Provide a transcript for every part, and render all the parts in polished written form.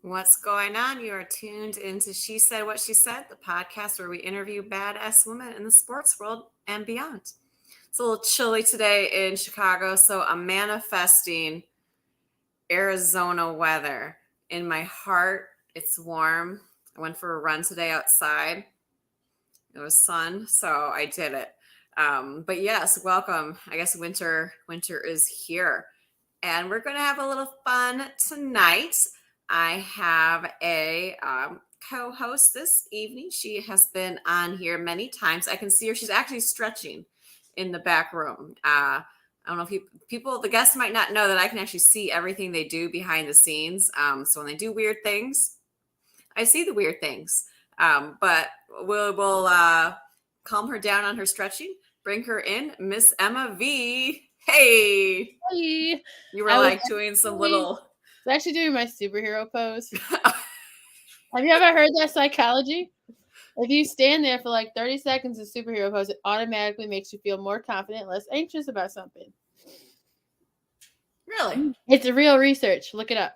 What's going on? You are tuned into She Said What She Said, the podcast where we interview badass women in the sports world and beyond. It's a little chilly today in Chicago, so I'm manifesting Arizona weather. In my heart, it's warm. I went for a run today outside. It was sun, so I did it. But yes, welcome. I guess winter is here. And we're going to have a little fun tonight. I have a co-host this evening. She has been on here many times. I can see her. She's actually stretching in the back room. I don't know if people, the guests might not know that I can actually see everything they do behind the scenes. So when they do weird things, I see the weird things. But we'll calm her down on her stretching. Bring her in, Miss Emma V. Hey. Hey. You were doing some little. I was actually doing my superhero pose. Have you ever heard that psychology? If you stand there for like 30 seconds of superhero pose, it automatically makes you feel more confident, less anxious about something. Really? It's a real research. Look it up.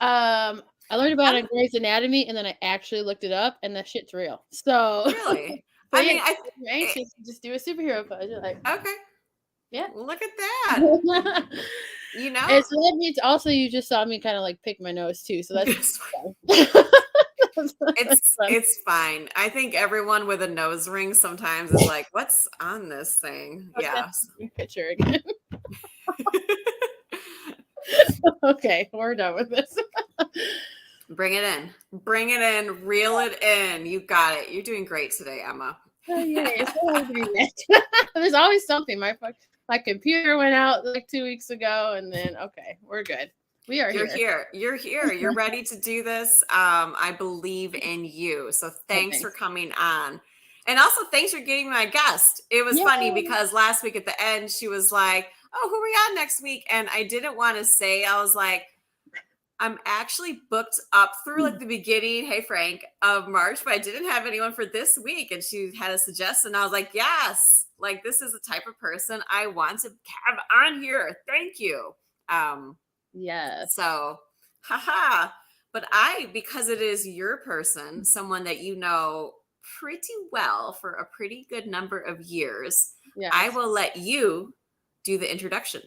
I learned about it in Grey's Anatomy, and then I actually looked it up, and that shit's real. So really, if you're anxious, just do a superhero pose. You're like, okay, yeah, look at that. You know, and so that means also you just saw me kind of like pick my nose too. So that's it's fine. I think everyone with a nose ring sometimes is like, "What's on this thing?" Yeah. Picture again. Okay, we're done with this. Bring it in. Bring it in. Reel it in. You got it. You're doing great today, Emma. Oh, yeah. There's always something. My computer went out like 2 weeks ago, and then okay, we're good. We are here. You're here. You're ready to do this. I believe in you. So thanks for coming on. And also thanks for getting my guest. It was funny because last week at the end, she was like, "Oh, who are we on next week?" And I didn't want to say, I was like, I'm actually booked up through like the beginning, hey Frank, of March, but I didn't have anyone for this week. And she had a suggestion. I was like, yes, like this is the type of person I want to have on here. Thank you. Yes. So, But because it is your person, someone that you know pretty well for a pretty good number of years, I will let you do the introduction.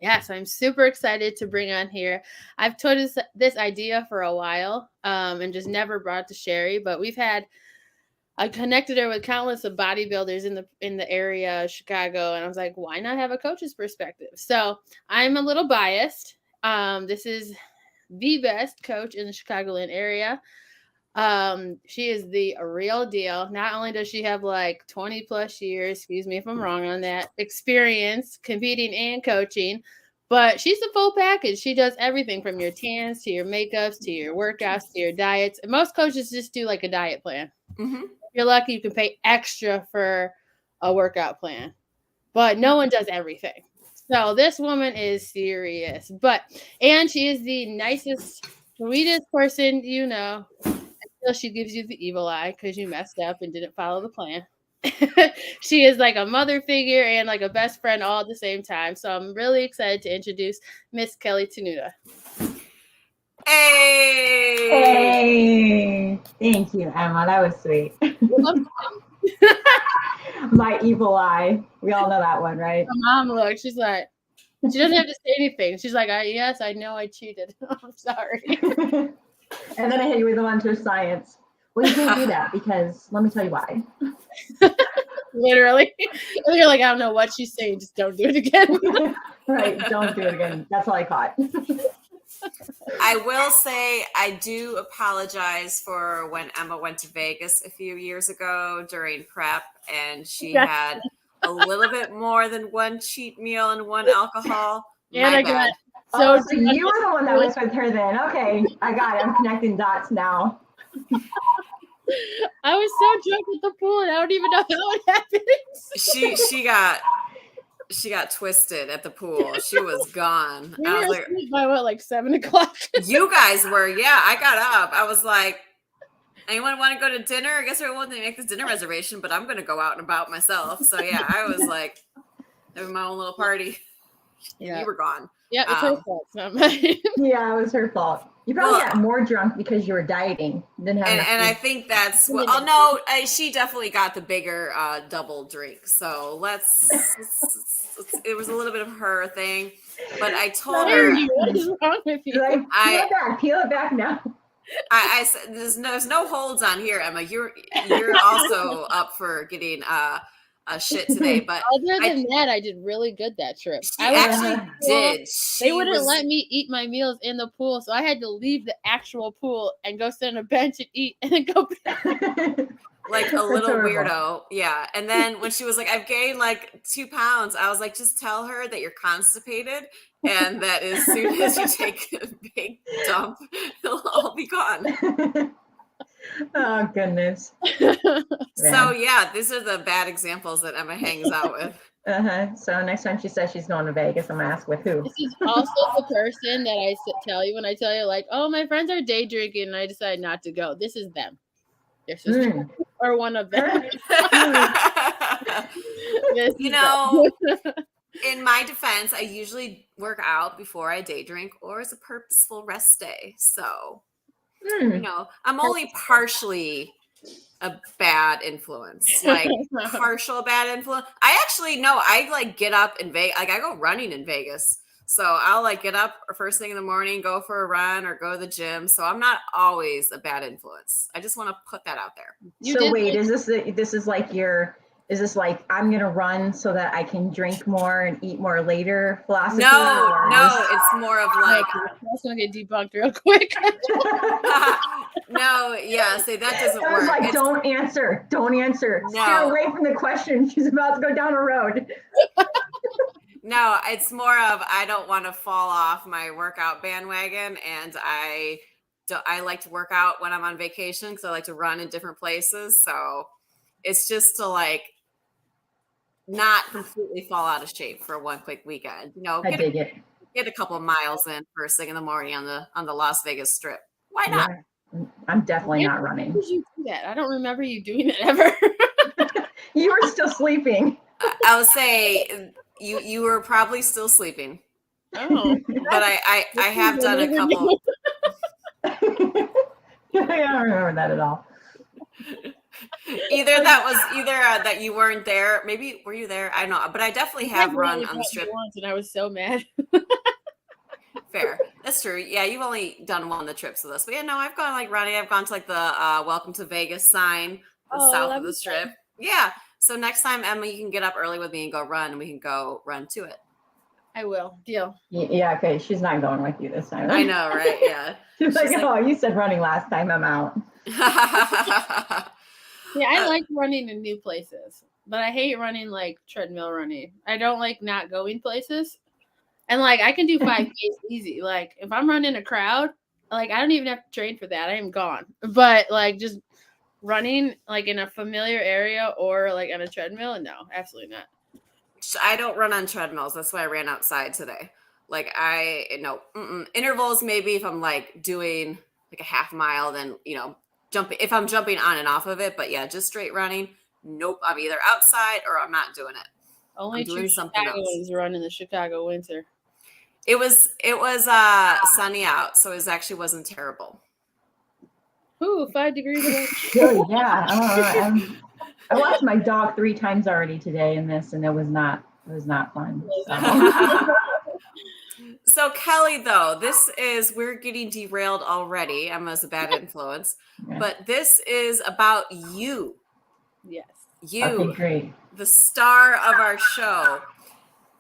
Yes, I'm super excited to bring on here. I've told this idea for a while and just never brought it to Sherry, but I connected her with countless of bodybuilders in the area of Chicago, and I was like, why not have a coach's perspective? So I'm a little biased. This is the best coach in the Chicagoland area. She is the real deal. Not only does she have like 20 plus years, excuse me if I'm wrong on that, experience competing and coaching, but she's the full package. She does everything from your tans to your makeups to your workouts to your diets. And most coaches just do like a diet plan. Mm-hmm. If you're lucky, you can pay extra for a workout plan, but no one does everything. So this woman is serious, and she is the nicest, sweetest person you know. Until she gives you the evil eye because you messed up and didn't follow the plan. She is like a mother figure and like a best friend all at the same time. So I'm really excited to introduce Miss Kelly Tentua. Hey! Thank you, Emma. That was sweet. My evil eye. We all know that one, right? My mom looked. She's like, she doesn't have to say anything. She's like, yes, I know I cheated. I'm sorry. And then I hit you with a bunch of science. Well, you can't do that because let me tell you why. Literally. And you're like, I don't know what she's saying. Just don't do it again. Right. Don't do it again. That's all I caught. I will say I do apologize for when Emma went to Vegas a few years ago during prep and she had a little bit more than one cheat meal and one alcohol. And My bad. So you were the one that was with her then. Okay, I got it. I'm connecting dots now. I was so drunk at the pool and I don't even know how it happened. She got twisted at the pool. She was gone. We were asleep by like 7 o'clock. You guys were, yeah. I got up. I was like, anyone want to go to dinner? I guess everyone didn't make this dinner reservation, but I'm going to go out and about myself. So yeah, I was like, having my own little party. Yeah. You were gone. Yeah, it's her fault. It's not mine. Yeah, it was her fault. You probably got more drunk because you were dieting. Didn't have and I think that's she definitely got the bigger double drink. So it was a little bit of her thing, but I told her, what is wrong with you? Like, peel it back now. I said, there's no holds on here, Emma. You're also up for getting a shit today, but other than that, I did really good that trip. I actually did. They wouldn't let me eat my meals in the pool, so I had to leave the actual pool and go sit on a bench and eat, and then go back. Like a little weirdo. Yeah. And then when she was like, I've gained like 2 pounds, I was like, just tell her that you're constipated and that as soon as you take a big dump, it'll all be gone. Oh, goodness. So, yeah, these are the bad examples that Emma hangs out with. So next time she says she's going to Vegas, I'm going to ask with who. This is also the person that I tell you when I tell you, like, oh, my friends are day drinking and I decide not to go. This is them. Their sister or one of them. You know, in my defense, I usually work out before I day drink or as a purposeful rest day. So, you know, I'm only partially a bad influence, like partial bad influence. I actually I like get up in Vegas, like I go running in Vegas. So I'll like get up first thing in the morning, go for a run or go to the gym. So I'm not always a bad influence. I just want to put that out there. So wait, is this like I'm going to run so that I can drink more and eat more later philosophy? No, it's more of like, that's going to get debunked real quick. No, yeah, say that doesn't work. Like, don't answer. No. Stay away from the question. She's about to go down a road. No, it's more of I don't want to fall off my workout bandwagon, and I like to work out when I'm on vacation because I like to run in different places. So it's just to like not completely fall out of shape for one quick weekend. You know, get a couple of miles in first thing in the morning on the Las Vegas Strip. Why not? Yeah. I'm definitely not running. How did you do that? I don't remember you doing that ever. You were still sleeping. I would say you were probably still sleeping. Oh, but I have done a couple. I don't remember that at all. Either that you weren't there. Maybe were you there? I don't know, but I definitely have run on the Strip once, and I was so mad. Fair, that's true. Yeah, you've only done one of the trips with us, but yeah, no, I've gone like running. I've gone to like the "Welcome to Vegas" sign, south of the Strip. Fun. Yeah. So next time, Emma, you can get up early with me and go run, and we can go run to it. I will. Deal. Yeah, okay. She's not going with you this time. I know, right? Yeah. She's like, oh, you said running last time. I'm out. Yeah, I like running in new places, but I hate running like treadmill running. I don't like not going places. And like I can do 5Ks easy. Like if I'm running a crowd, like I don't even have to train for that. I am gone. But like just running like in a familiar area or like on a treadmill, no, absolutely not. I don't run on treadmills. That's why I ran outside today. Like intervals maybe if I'm like doing like a half mile, then if I'm jumping on and off of it. But yeah, just straight running. Nope. I'm either outside or I'm not doing it. Only two Chicagoans run in the Chicago winter. It was sunny out, so it actually wasn't terrible. Ooh, 5 degrees. Good, yeah. I watched my dog 3 times already today in this, and it was not fun. So Kelly, though, we're getting derailed already. Emma's a bad influence, but this is about you. Yes. You, okay, great. The star of our show.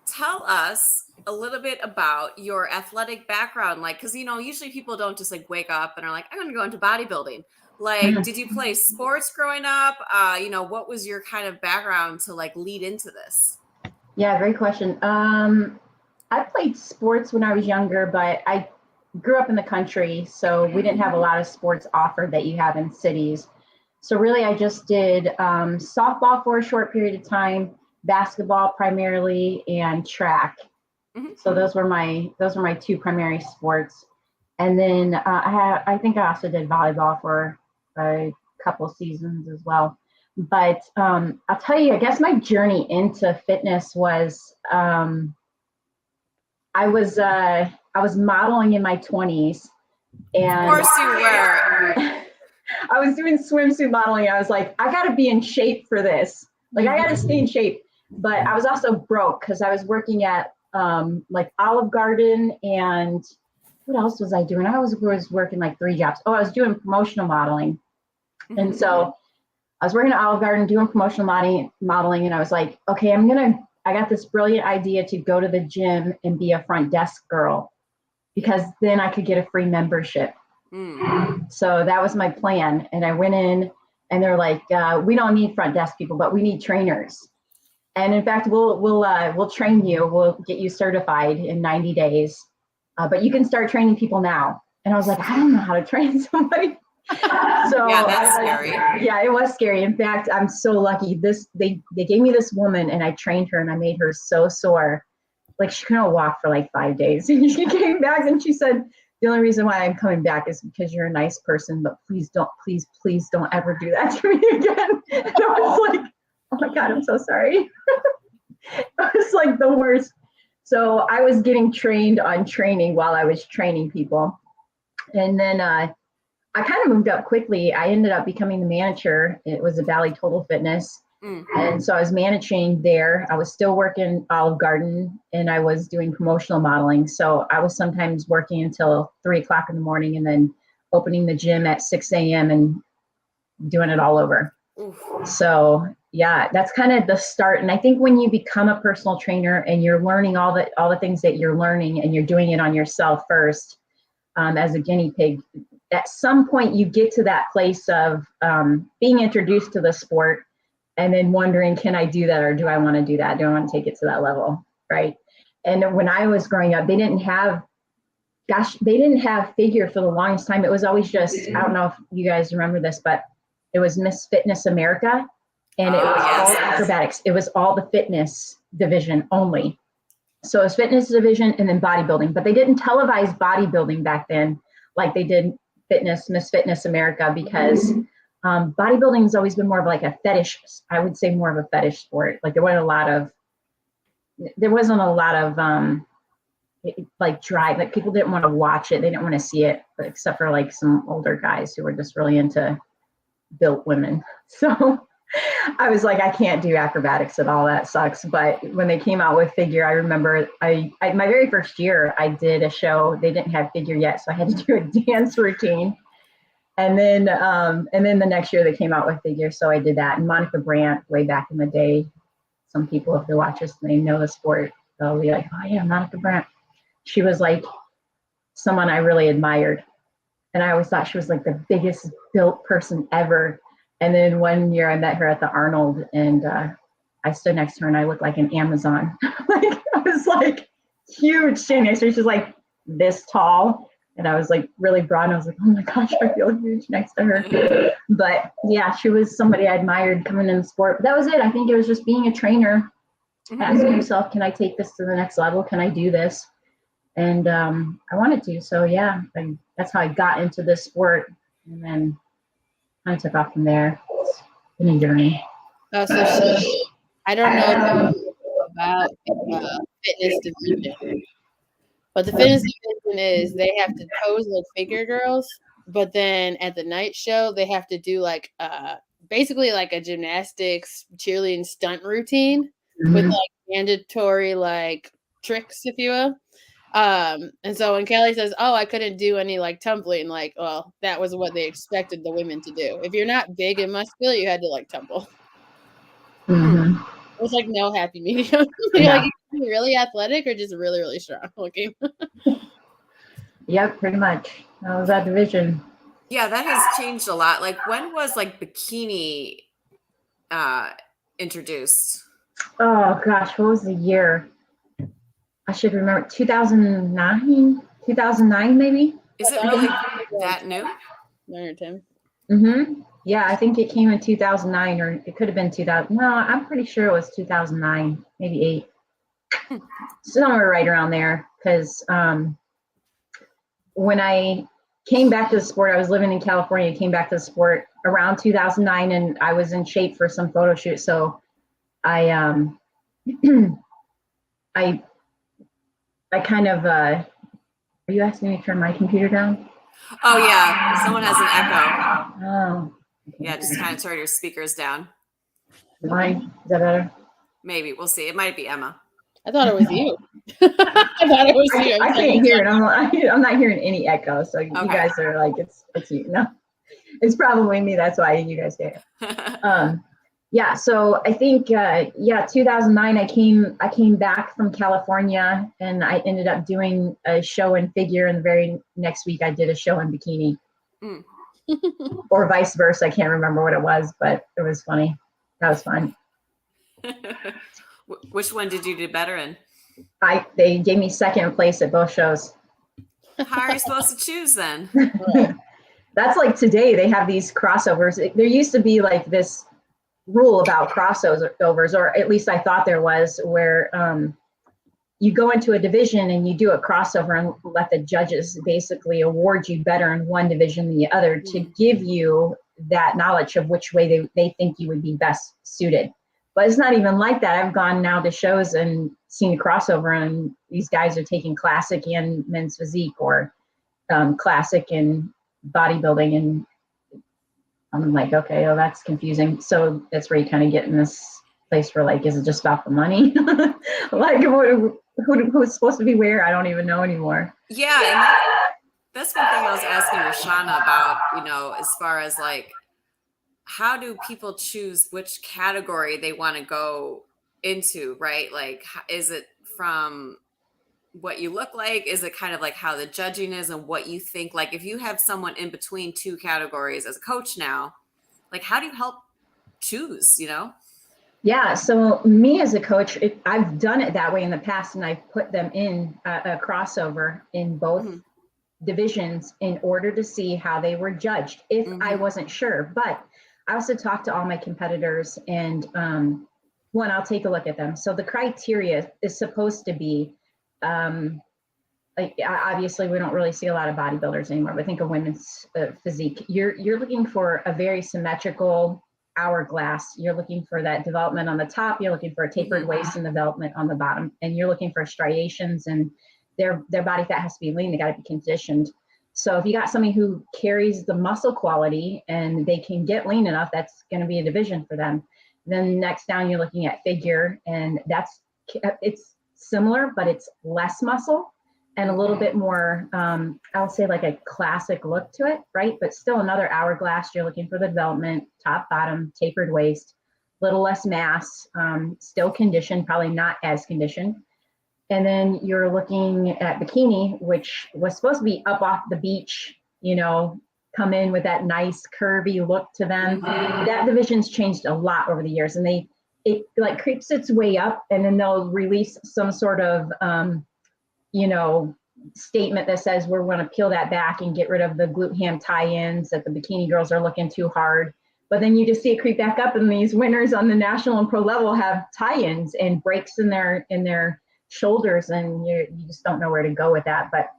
Tell us a little bit about your athletic background, like, because usually people don't just like wake up and are like, I'm going to go into bodybuilding. Like, did you play sports growing up? What was your kind of background to like lead into this? Yeah, great question. I played sports when I was younger, but I grew up in the country, so we didn't have a lot of sports offered that you have in cities. So really, I just did softball for a short period of time, basketball primarily, and track. Mm-hmm. So those were my 2 primary sports. And then I think I also did volleyball for a couple seasons as well. But I'll tell you, I guess my journey into fitness was I was modeling in my 20s, And Of course you were. I was doing swimsuit modeling. I was like, I got to be in shape for this. Like, I got to stay in shape. But I was also broke because I was working at like Olive Garden, and what else was I doing? I was working like 3 jobs. Oh, I was doing promotional modeling. And so I was working at Olive Garden doing promotional modeling, and I was like, okay, I got this brilliant idea to go to the gym and be a front desk girl, because then I could get a free membership. So that was my plan. And I went in, and they're like, we don't need front desk people, but we need trainers. And in fact, we'll train you. We'll get you certified in 90 days. But you can start training people now. And I was like, I don't know how to train somebody. So yeah, that's scary. Yeah, it was scary. In fact, I'm so lucky. They gave me this woman, and I trained her, and I made her so sore. Like, she couldn't walk for like 5 days. And she came back, and she said, the only reason why I'm coming back is because you're a nice person, but please don't ever do that to me again. And I was like, oh my God, I'm so sorry. It was like the worst. So I was getting trained on training while I was training people. And then I kind of moved up quickly. I ended up becoming the manager. It was a Valley Total Fitness. And so I was managing there. I was still working Olive Garden, and I was doing promotional modeling. So I was sometimes working until 3 o'clock in the morning, and then opening the gym at 6 a.m. and doing it all over. So yeah, that's kind of the start. And I think when you become a personal trainer and you're learning all the things that you're learning, and you're doing it on yourself first, as a guinea pig, at some point you get to that place of being introduced to the sport, and then wondering, can I do that, or do I want to do that? Do I want to take it to that level, right? And when I was growing up, they didn't have figure for the longest time. It was always just, I don't know if you guys remember this, but it was Miss Fitness America, and it was all acrobatics. It was all the fitness division only. So it was fitness division and then bodybuilding, but they didn't televise bodybuilding back then like they did Miss Fitness America, because bodybuilding has always been more of like a fetish. I would say more of a fetish sport. Like there wasn't a lot of like drive. Like people didn't want to watch it. They didn't want to see it, except for like some older guys who were just really into built women. So I was like, I can't do acrobatics at all. That sucks. But when they came out with figure, I remember I my very first year I did a show. They didn't have figure yet, so I had to do a dance routine. And then the next year they came out with figure, so I did that. And Monica Brandt, way back in the day, some people, if they watch us, they know the sport, they'll be like, oh yeah, Monica Brandt. She was like someone I really admired. And I always thought she was like the biggest built person ever. And then one year I met her at the Arnold, and I stood next to her, and I looked like an Amazon. Like I was like huge standing next to her. She's like this tall. And I was like really broad, and I was like, oh my gosh, I feel huge next to her. But yeah, she was somebody I admired coming in the sport. But that was it. I think it was just being a trainer, asking yourself, can I take this to the next level? Can I do this? And I wanted to. So yeah, that's how I got into this sport. And then kind of took off from there. It's been a journey. Oh, so I don't know about fitness division. But the fitness division is they have to pose like figure girls, but then at the night show they have to do like basically like a gymnastics cheerleading stunt routine with like mandatory like tricks, if you will. And so when Kelly says, "Oh, I couldn't do any like tumbling," like, well, that was what they expected the women to do. If you're not big and muscular, you had to like tumble. It was like no happy medium. You're like, you really athletic or just really, really strong looking. Yep, pretty much. That was that division. Yeah, that has changed a lot. Like, when was like bikini introduced? Oh gosh, what was the year? I should remember. 2009 maybe. Is it really that new? 9 or 10. Yeah, I think it came in 2009, or it could have been 2000. No, I'm pretty sure it was 2009, maybe 8. Somewhere right around there. Because when I came back to the sport, I was living in California, came back to the sport around 2009, and I was in shape for some photo shoot. So I kind of, are you asking me to turn my computer down? Oh yeah, someone has an echo. Oh. Yeah, just kind of turn your speakers down. Mine? Is that better? Maybe we'll see. It might be Emma. I thought it was you. I thought it was you. I can't hear it. I'm not hearing any echo. So you guys are like, it's you. No, it's probably me. That's why you guys get it. Yeah. So I think 2009. I came back from California, and I ended up doing a show in figure, and the very next week I did a show in bikini, or vice versa. I can't remember what it was, but it was funny. That was fun. Which one did you do better in? They gave me second place at both shows. How are you supposed to choose then? That's like today they have these crossovers. There used to be like this rule about crossovers, or at least I thought there was, where you go into a division and you do a crossover and let the judges basically award you better in one division than the other to give you that knowledge of which way they think you would be best suited. But it's not even like that. I've gone now to shows and seen a crossover, and these guys are taking classic and men's physique, or classic and bodybuilding, and I'm like, okay, oh, that's confusing. So that's where you kind of get in this place where, like, is it just about the money? Like, who's supposed to be where? I don't even know anymore. Yeah, and that's one thing I was asking Roshana about, as far as like, how do people choose which category they want to go into, right? Like, is it from what you look like? Is it kind of like how the judging is and what you think? Like, if you have someone in between two categories as a coach now, like, how do you help choose, Yeah, so me as a coach, I've done it that way in the past, and I've put them in a crossover in both divisions in order to see how they were judged if I wasn't sure. But I also talked to all my competitors, and one, I'll take a look at them. So the criteria is supposed to be, like, obviously we don't really see a lot of bodybuilders anymore, but think of women's physique. You're looking for a very symmetrical hourglass. You're looking for that development on the top. You're looking for a tapered waist and development on the bottom, and you're looking for striations, and their body fat has to be lean. They got to be conditioned. So if you got somebody who carries the muscle quality and they can get lean enough, that's going to be a division for them. Then next down, you're looking at figure, and it's similar, but it's less muscle and a little bit more, I would say, like a classic look to it, right? But still another hourglass. You're looking for the development, top, bottom, tapered waist, little less mass, still conditioned, probably not as conditioned. And then you're looking at bikini, which was supposed to be up off the beach, come in with that nice curvy look to them. That division's changed a lot over the years, and it like creeps its way up, and then they'll release some sort of, statement that says we're going to peel that back and get rid of the glute ham tie-ins, that the bikini girls are looking too hard. But then you just see it creep back up, and these winners on the national and pro level have tie-ins and breaks in their shoulders, and you just don't know where to go with that. But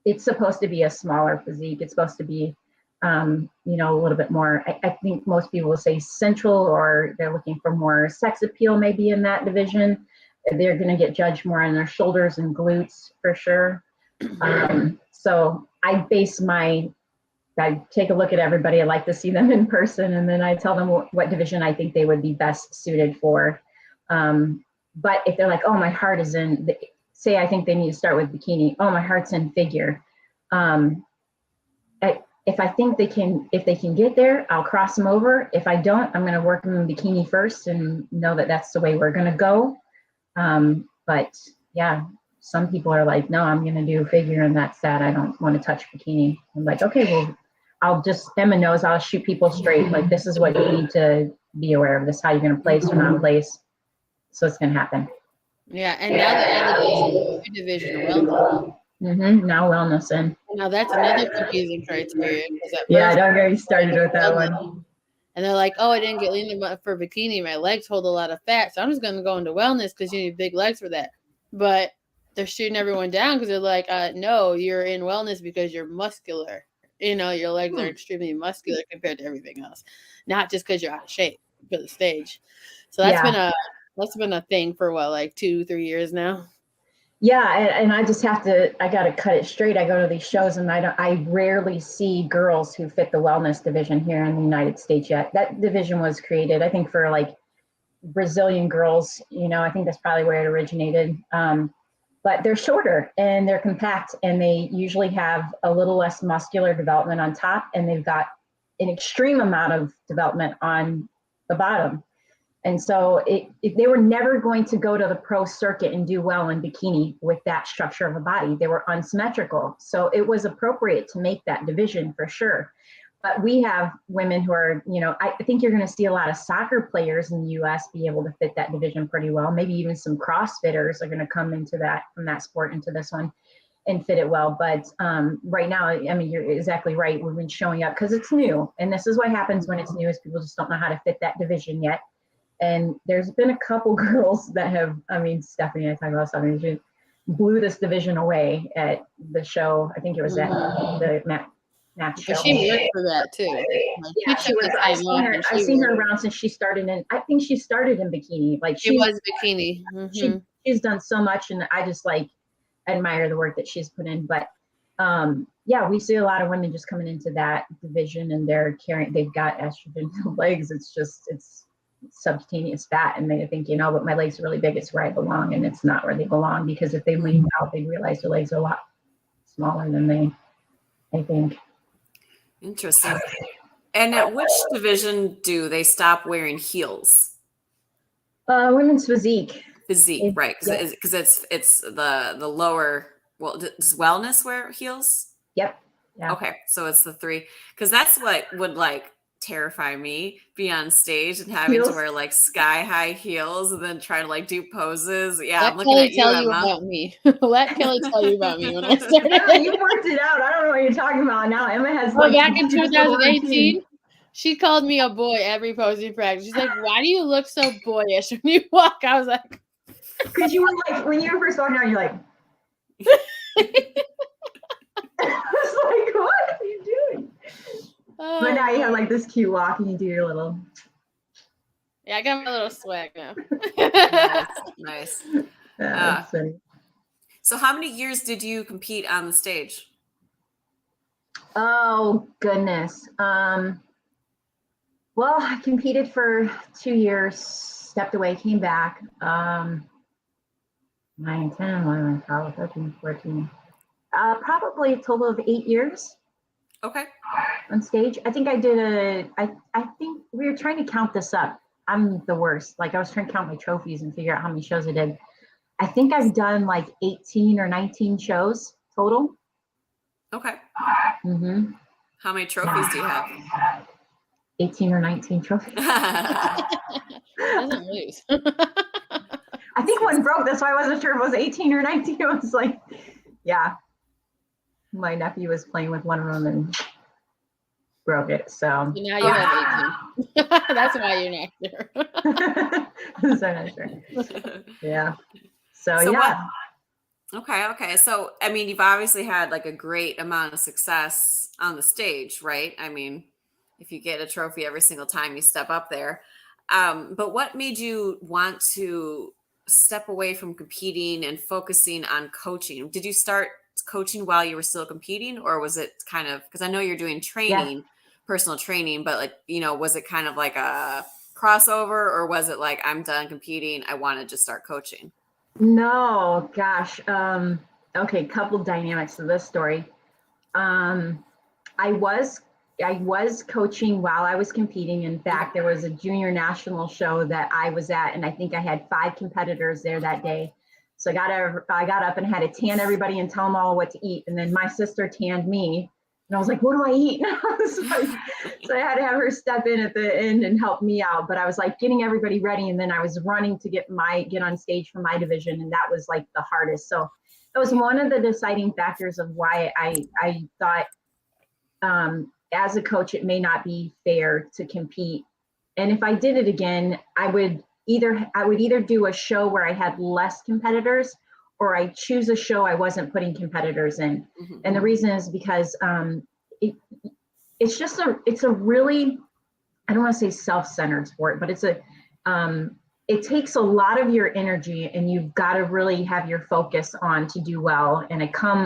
it's supposed to be a smaller physique. It's supposed to be, a little bit more, I think most people will say central, or they're looking for more sex appeal maybe in that division. They're going to get judged more on their shoulders and glutes for sure. So I take a look at everybody. I like to see them in person, and then I tell them what division I think they would be best suited for. But if they're like, oh, my heart is in, say I think they need to start with bikini. Oh, my heart's in figure. If I think if they can get there, I'll cross them over. If I don't, I'm going to work them in bikini first and know that that's the way we're going to go. But yeah, some people are like, no, I'm going to do figure, and that's that. I don't want to touch bikini. I'm like, okay, well, Emma knows I'll shoot people straight. Like, this is what you need to be aware of. This is how you're going to place or not place. So it's going to happen. Yeah. And now the elevation division wellness. Now wellness in. Now that's another confusing criteria. Yeah, don't get me started with that one. And they're like, oh, I didn't get lean for bikini. My legs hold a lot of fat, so I'm just going to go into wellness because you need big legs for that. But they're shooting everyone down because they're like, no, you're in wellness because you're muscular. Your legs are extremely muscular compared to everything else, not just because you're out of shape for the stage. So that's been a thing for 2-3 years now. Yeah, and I just have to, I got to cut it straight. I go to these shows and I rarely see girls who fit the wellness division here in the United States yet. That division was created, I think, for like Brazilian girls, I think that's probably where it originated. But they're shorter and they're compact and they usually have a little less muscular development on top and they've got an extreme amount of development on the bottom. And so they were never going to go to the pro circuit and do well in bikini with that structure of a body. They were unsymmetrical. So it was appropriate to make that division for sure. But we have women who are, I think you're going to see a lot of soccer players in the US be able to fit that division pretty well. Maybe even some CrossFitters are going to come into that, from that sport into this one and fit it well. But right now, I mean, you're exactly right. We've been showing up because it's new. And this is what happens when it's new is people just don't know how to fit that division yet. And there's been a couple girls that have, Stephanie, I talk about Stephanie, she blew this division away at the show. I think it was at the Matt show. But she worked for that too. Yeah, she was. I've seen her around since she started I think she started in bikini. Like she was bikini. Mm-hmm. She's done so much and I just admire the work that she's put in. But yeah, we see a lot of women just coming into that division and they've got estrogen legs. It's subcutaneous fat and they think, but my legs are really big, it's where I belong, and it's not where they belong, because if they lean out, they realize their legs are a lot smaller than they think. Interesting. And at which division do they stop wearing heels? Women's physique, right? Because it's the lower. Well, does wellness wear heels? Yep. Yeah. Okay, so it's the 3, because that's what would terrify me, be on stage and having heels? To wear sky high heels and then try to do poses. Yeah, I'm looking at you, Emma. About me. Let Kelly tell you about me when I started. You worked it out. I don't know what you're talking about now. Emma has back in 2018, she called me a boy every posing practice. She's like, "Why do you look so boyish when you walk?" I was like, "Because you were when you were first walking out, you're like." I was like, "What are you doing?" But now you have this cute walk and you do your little. Yeah, I got my little swag now. Nice. So how many years did you compete on the stage? Oh, goodness. Well, I competed for 2 years, stepped away, came back. 9, 10, 11, 12, 13, 14. Probably a total of 8 years. Okay. On stage. I think I did I think we were trying to count this up. I'm the worst. I was trying to count my trophies and figure out how many shows I did. I think I've done 18 or 19 shows total. Okay. Mm-hmm. How many trophies do you have? 18 or 19 trophies. Doesn't lose. I think one broke. That's why I wasn't sure if it was 18 or 19. It was yeah. My nephew was playing with one of them and broke it. So now you have 18. That's why you're not there. So not sure. Yeah. So yeah. Okay. So, you've obviously had a great amount of success on the stage, right? If you get a trophy every single time you step up there. But what made you want to step away from competing and focusing on coaching? Did you start coaching while you were still competing, or was it kind of, because I know you're doing training, personal training, but was it kind of like a crossover, or was it I'm done competing, I want to just start coaching? No, gosh. Okay, couple dynamics to this story. I was coaching while I was competing. In fact, there was a junior national show that I was at, and I think I had 5 competitors there that day. So I got up and had to tan everybody and tell them all what to eat. And then my sister tanned me. And I was like, what do I eat? So I had to have her step in at the end and help me out. But I was getting everybody ready. And then I was running to get on stage for my division. And that was the hardest. So that was one of the deciding factors of why I thought as a coach, it may not be fair to compete. And if I did it again, I would either do a show where I had less competitors, or I choose a show I wasn't putting competitors in. Mm-hmm. And the reason is because it's a really, I don't want to say self-centered sport, but it's it takes a lot of your energy, and you've got to really have your focus on to do well. And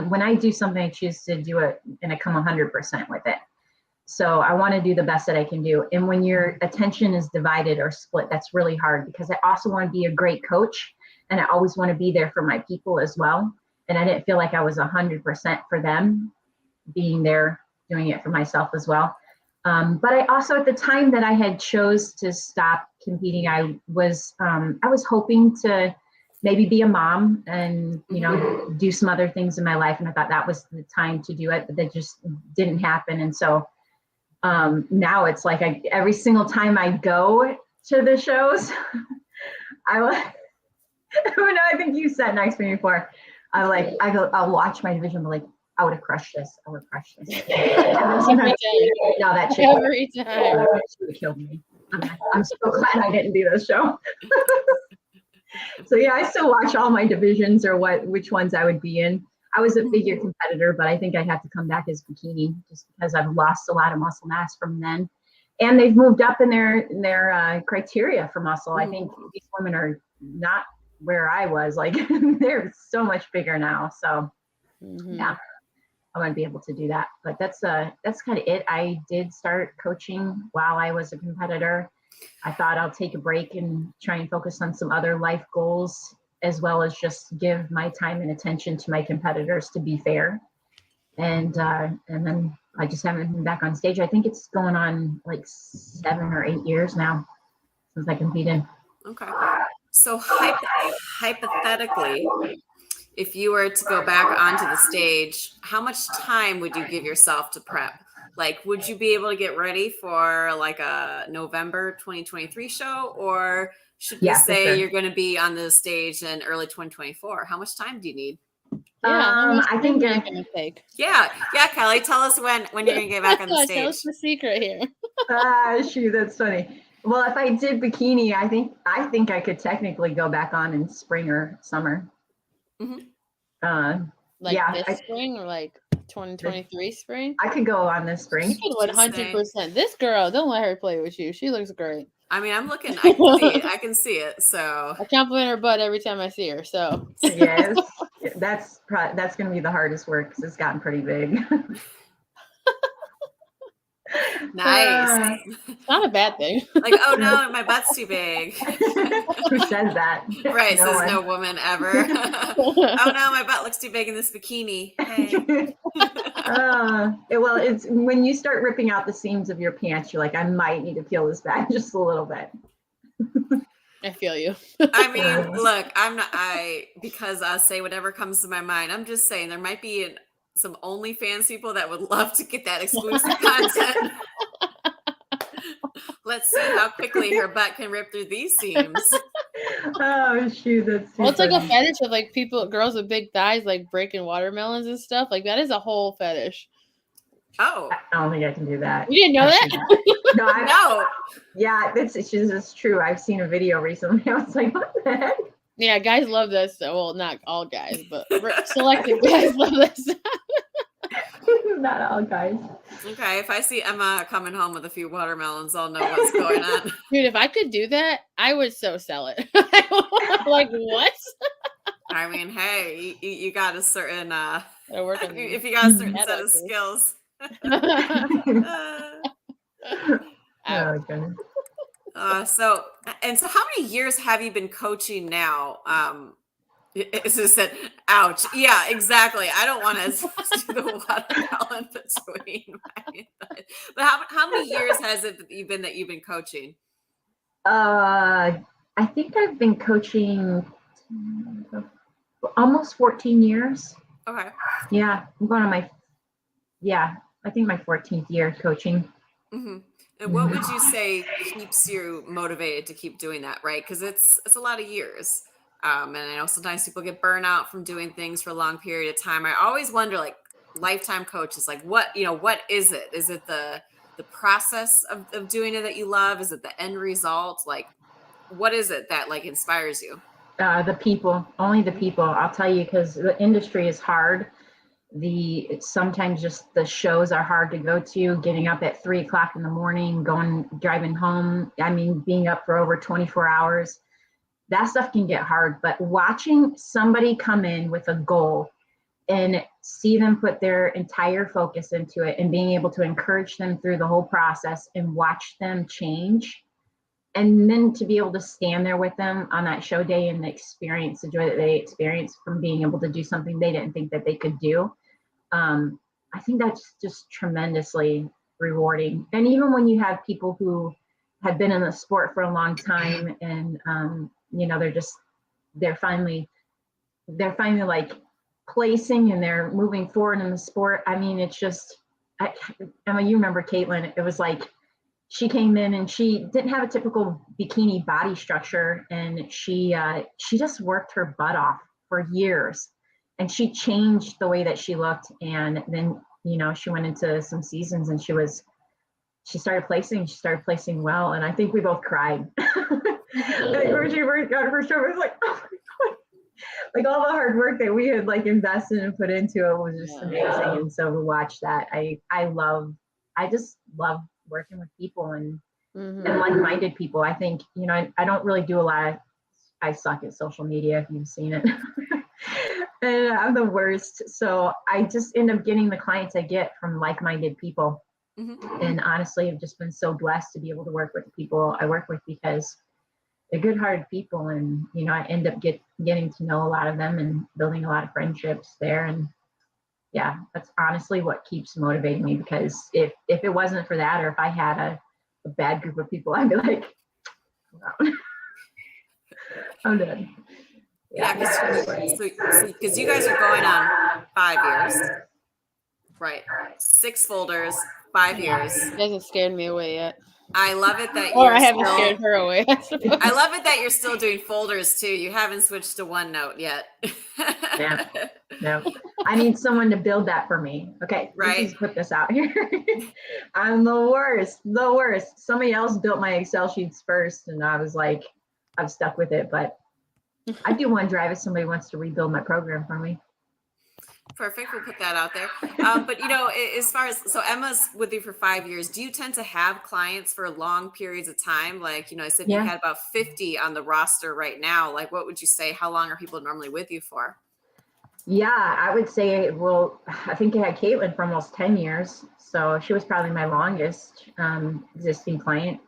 when I do something, I choose to do it and I come 100% with it. So I want to do the best that I can do. And when your attention is divided or split, that's really hard, because I also want to be a great coach, and I always want to be there for my people as well. And I didn't feel like I was 100% for them, being there, doing it for myself as well. But I also, at the time that I had chose to stop competing, I was hoping to maybe be a mom and, do some other things in my life. And I thought that was the time to do it, but that just didn't happen. And so now it's like every single time I go to the shows, I think you sat next to me before. I'll watch my division, but like, I would have crushed this. I would have crushed this. No, that shit Every time. would have killed me. I'm so glad I didn't do this show. So yeah, I still watch all my divisions or which ones I would be in. I was a figure competitor, but I think I'd have to come back as bikini, just because I've lost a lot of muscle mass from then. And they've moved up in their criteria for muscle. I think these women are not where I was. Like, they're so much bigger now. So yeah, I want to be able to do that. But that's kind of it. I did start coaching while I was a competitor. I thought I'll take a break and try and focus on some other life goals, as well as just give my time and attention to my competitors, to be fair. And then I just haven't been back on stage. I think it's going on like 7 or 8 years now since I competed. Okay. So hypothetically, if you were to go back onto the stage, how much time would you give yourself to prep? Like, would you be able to get ready for like a November 2023 show, or should we say you're going to be on the stage in early 2024? How much time do you need? Yeah, I think it's gonna take. Yeah, Kelly, tell us when you're going to get back on the stage. Tell us the secret here. Shoot, that's funny. Well, if I did bikini, I think I could technically go back on in spring or summer. This spring, or like 2023 spring? I could go on this spring. 100%. This girl, don't let her play with you. She looks great. I mean, I'm looking. I can see it. So I compliment her butt every time I see her. So yes, that's going to be the hardest work, because it's gotten pretty big. Nice. It's not a bad thing. Like, oh no, my butt's too big. Who says that? Right, says no woman ever. Oh no, my butt looks too big in this bikini. Hey. Well, it's when you start ripping out the seams of your pants, you're like, I might need to peel this back just a little bit. I feel you. I mean, look, because I'll say whatever comes to my mind. I'm just saying there might be some OnlyFans people that would love to get that exclusive content. Let's see how quickly her butt can rip through these seams. Oh shoot, that's too it's funny. Like a fetish of like girls with big thighs, like breaking watermelons and stuff. Like, that is a whole fetish. Oh, I don't think I can do that. You didn't know that? No, no. Yeah, it's true. I've seen a video recently. I was like, what the heck? Yeah, guys love this. Well, not all guys, but selected guys love this. Not all guys. Okay, if I see Emma coming home with a few watermelons, I'll know what's going on. Dude, if I could do that, I would so sell it. Like, what? I mean, hey, you got a certain if you got a certain set of skills. Oh goodness. So how many years have you been coaching now? It's just said, ouch. Yeah, exactly. I don't want to do the watermelon between but how many years has it been that you've been coaching? I think I've been coaching almost 14 years. Okay. Yeah, I'm going on I think my 14th year coaching. Mm-hmm. And what would you say keeps you motivated to keep doing that, right? Because it's a lot of years. And I know sometimes people get burnout from doing things for a long period of time. I always wonder, like, lifetime coaches, like what is it? Is it the process of doing it that you love? Is it the end result? Like, what is it that like inspires you? The people, only the people. I'll tell you, because the industry is hard. Sometimes just the shows are hard to go to, getting up at 3 o'clock in the morning, driving home. I mean, being up for over 24 hours. that stuff can get hard. But watching somebody come in with a goal and see them put their entire focus into it and being able to encourage them through the whole process and watch them change, and then to be able to stand there with them on that show day and experience the joy that they experienced from being able to do something they didn't think that they could do. I think that's just tremendously rewarding. And even when you have people who have been in the sport for a long time and, they're finally like placing and they're moving forward in the sport. I mean, it's just, Emma, you remember Caitlin, it was like, she came in and she didn't have a typical bikini body structure, and she just worked her butt off for years, and she changed the way that she looked. And then, she went into some seasons and she started placing well. And I think we both cried. When she first got her show, it was like, oh my God. Like all the hard work that we had like invested and put into it was just amazing. And so to watch that, I just love working with people and like-minded people. I think, I don't really do a lot. I suck at social media, if you've seen it. And I'm the worst. So I just end up getting the clients I get from like-minded people. Mm-hmm. And honestly, I've just been so blessed to be able to work with the people I work with, because they're good-hearted people. And, I end up getting to know a lot of them and building a lot of friendships there. And yeah, that's honestly what keeps motivating me, because if it wasn't for that, or if I had a bad group of people, I'd be like, no. I'm done. Yeah, because you guys are going on 5 years, right? 6 folders, 5 years. It hasn't scared me away yet. I love it that I haven't scared her away. I love it that you're still doing folders too. You haven't switched to OneNote yet. No. I need someone to build that for me. Okay, right. Please put this out here. I'm the worst. Somebody else built my Excel sheets first, and I was like, I've stuck with it. But I do OneDrive if somebody wants to rebuild my program for me. Perfect. We'll put that out there. But as far as, so Emma's with you for 5 years, do you tend to have clients for long periods of time? Like, I said you had about 50 on the roster right now. Like, what would you say? How long are people normally with you for? Yeah, I would say, I think I had Caitlin for almost 10 years. So she was probably my longest existing client.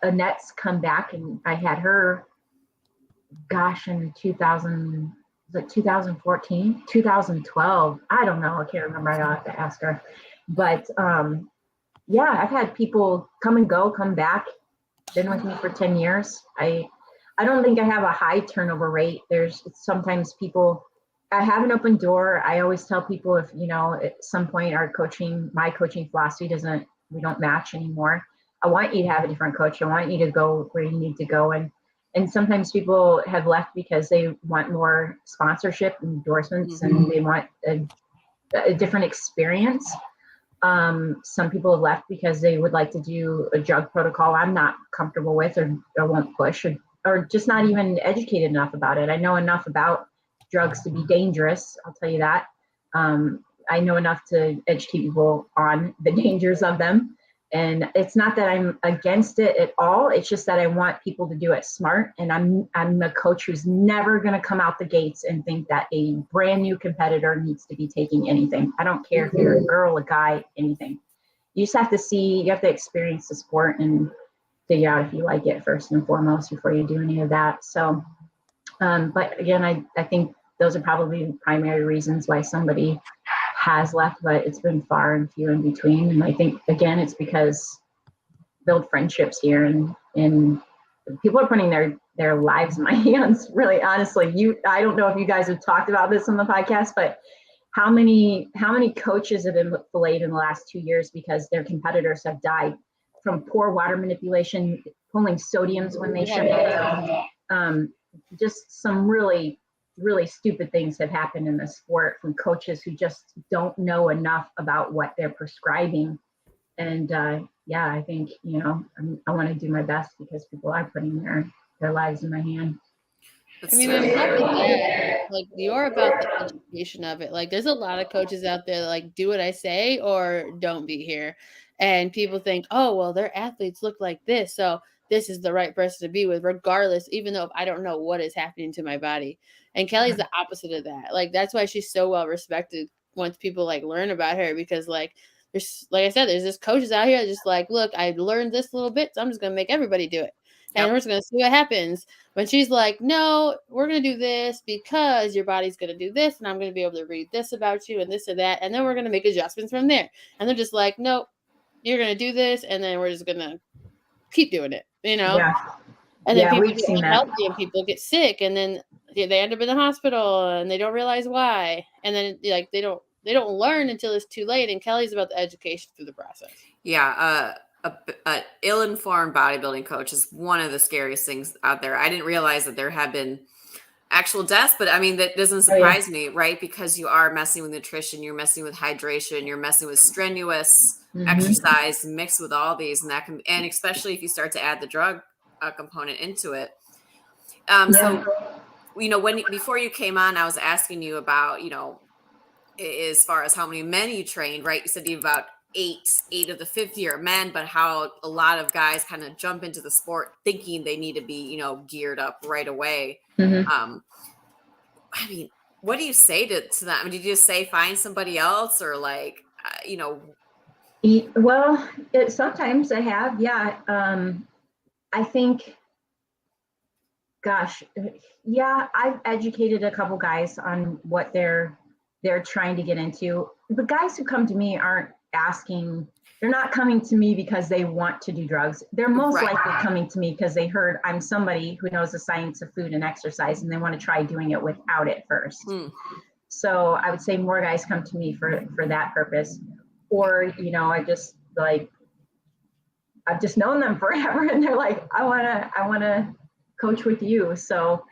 Annette's come back, and I had her, in 2014, 2012. I don't know. I can't remember. I'll have to ask her. But I've had people come and go, come back, been with me for 10 years. I don't think I have a high turnover rate. There's sometimes people, I have an open door. I always tell people if, at some point my coaching philosophy we don't match anymore. I want you to have a different coach. I want you to go where you need to go. And sometimes people have left because they want more sponsorship and endorsements, and they want a different experience. Some people have left because they would like to do a drug protocol I'm not comfortable with, or won't push, or just not even educated enough about it. I know enough about drugs to be dangerous. I'll tell you that. I know enough to educate people on the dangers of them. And it's not that I'm against it at all. It's just that I want people to do it smart. And I'm a coach who's never going to come out the gates and think that a brand new competitor needs to be taking anything. I don't care if you're a girl, a guy, anything. You just have to experience the sport and figure out if you like it first and foremost before you do any of that. So, but again, I think those are probably the primary reasons why somebody has left, but it's been far and few in between. And I think, again, it's because build friendships here, and people are putting their lives in my hands, really, honestly. I don't know if you guys have talked about this on the podcast, but how many coaches have been filleted in the last 2 years because their competitors have died from poor water manipulation, pulling sodiums when they shouldn't. Just some really stupid things have happened in the sport from coaches who just don't know enough about what they're prescribing. And I think, I want to do my best because people are putting their lives in my hand. I mean, there's nothing there. Like, you're about the education of it. Like, there's a lot of coaches out there that, like, do what I say or don't be here. And people think, oh, well, their athletes look like this, so this is the right person to be with, regardless, even though if I don't know what is happening to my body. And Kelly's the opposite of that. Like, that's why she's so well respected once people like learn about her, because like there's, like I said, there's just coaches out here just like, look, I learned this little bit, so I'm just gonna make everybody do it. And we're just gonna see what happens. When she's like, no, we're gonna do this because your body's gonna do this, and I'm gonna be able to read this about you and this and that, and then we're gonna make adjustments from there. And they're just like, nope, you're gonna do this, and then we're just gonna keep doing it, you know? Yeah. And then people we've get seen that. unhealthy and people get sick, and then they end up in the hospital and they don't realize why. And then like they don't learn until it's too late. And Kelly's about the education through the process. Yeah, a ill-informed bodybuilding coach is one of the scariest things out there. I didn't realize that there had been actual deaths, but I mean, that doesn't surprise me, right? Because you are messing with nutrition, you're messing with hydration, you're messing with strenuous exercise mixed with all these, and that can, and especially if you start to add the drug component into it. So, you know, before you came on, I was asking you about, you know, as far as how many men you trained, right? You said you have about eight of the fifth year men, but how a lot of guys kind of jump into the sport thinking they need to be, you know, geared up right away. I mean, what do you say to them? I mean, did you just say find somebody else, or like, you know? Well, sometimes I have, I think, gosh, I've educated a couple guys on what they're trying to get into. The guys who come to me aren't asking, they're not coming to me because they want to do drugs. They're most likely coming to me because they heard I'm somebody who knows the science of food and exercise, and they want to try doing it without it first. So I would say more guys come to me for that purpose. Or, you know, I've just known them forever, and they're like, I wanna coach with you. So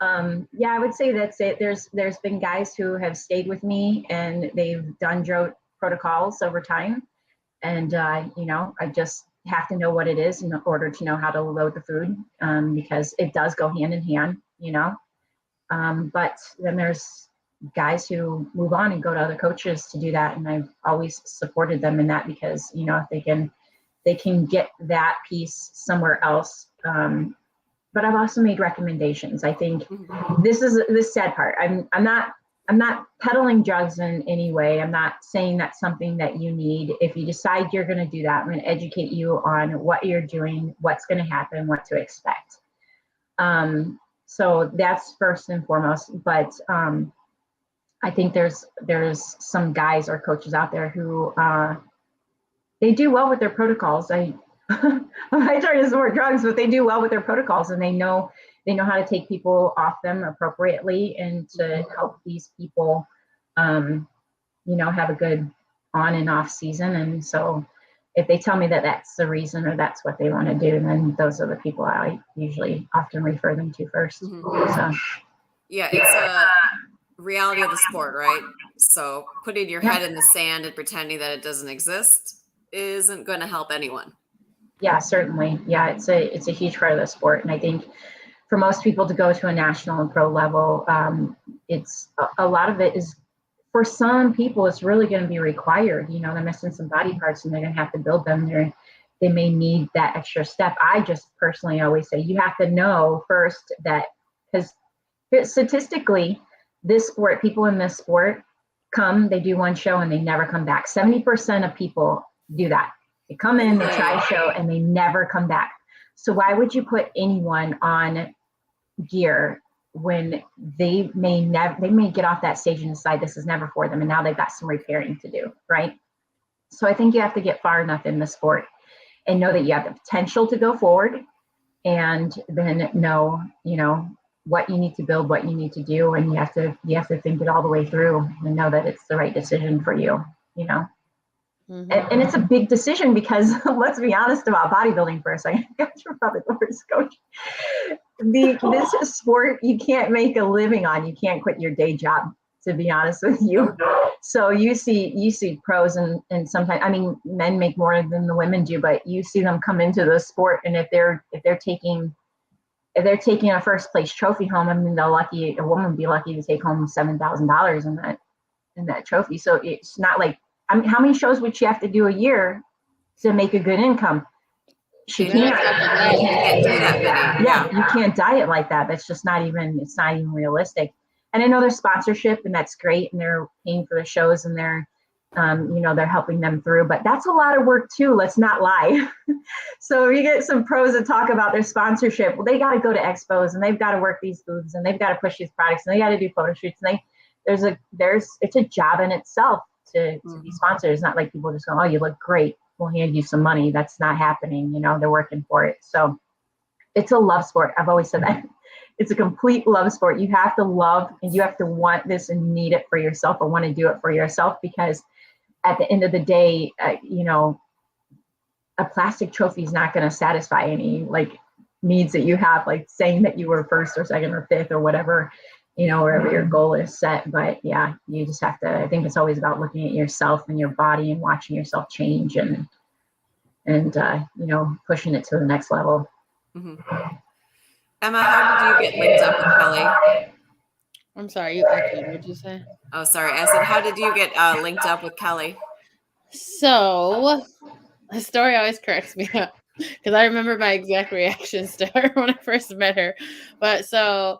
I would say that's it. There's been guys who have stayed with me and they've done drug protocols over time. And you know, I just have to know what it is in order to know how to load the food, because it does go hand in hand, you know. But then there's guys who move on and go to other coaches to do that, and I've always supported them in that, because, you know, if they can get that piece somewhere else. But I've also made recommendations. I think this is the sad part. I'm not peddling drugs in any way. I'm not saying that's something that you need. If you decide you're going to do that, I'm going to educate you on what you're doing, what's going to happen, what to expect. So that's first and foremost. But I think there's some guys or coaches out there who they do well with their protocols. I'm not trying to support drugs, but they do well with their protocols, and they know how to take people off them appropriately and to help these people, you know, have a good on and off season. And so if they tell me that that's the reason or that's what they want to do, then those are the people I usually often refer them to first. So. Yeah, it's a reality of the sport, right? So putting your head in the sand and pretending that it doesn't exist isn't going to help anyone. Yeah, certainly. Yeah, it's a huge part of the sport. And I think for most people to go to a national and pro level, it's a lot of it is, for some people, it's really going to be required. You know, they're missing some body parts and they're going to have to build them. They may need that extra step. I just personally always say you have to know first that, because statistically, this sport, people in this sport they do one show and they never come back. 70% of people do that. They come in, they try a show, and they never come back. So why would you put anyone on gear when they may get off that stage and decide this is never for them, and now they've got some repairing to do, right? So I think you have to get far enough in the sport and know that you have the potential to go forward, and then know, you know, what you need to build, what you need to do, and you have to think it all the way through and know that it's the right decision for you, you know. And it's a big decision, because let's be honest about bodybuilding for a second. You're probably the worst coach. This is sport you can't make a living on. You can't quit your day job, to be honest with you. So you see pros, and sometimes, I mean, men make more than the women do, but you see them come into the sport, and if they're taking a first place trophy home, I mean, a woman would be lucky to take home $7,000 in that trophy. So it's not like, I mean, how many shows would she have to do a year to make a good income. She can't. You can't do that many. Yeah, you can't diet like that. That's just not even, it's not even realistic. And I know there's sponsorship, and that's great, and they're paying for the shows, and they're, they're helping them through, but that's a lot of work too. Let's not lie. So you get some pros that talk about their sponsorship. Well, they got to go to expos, and they've got to work these booths, and they've got to push these products, and they got to do photo shoots. And it's a job in itself to be sponsored. It's not like people just go, oh, you look great, we'll hand you some money. That's not happening. They're working for it. So it's a love sport. I've always said that. It's a complete love sport. You have to love, and you have to want this and need it for yourself, or want to do it for yourself, because at the end of the day, a plastic trophy is not going to satisfy any needs that you have, like saying that you were first or second or fifth or whatever, wherever your goal is set. But yeah, you just have to, I think it's always about looking at yourself and your body and watching yourself change and pushing it to the next level. Mm-hmm. Emma, how did you get linked up with Kelly? I'm sorry, you echoed. What'd you say? Oh, sorry. I said, how did you get linked up with Kelly? So the story always cracks me up because I remember my exact reactions to her when I first met her. But so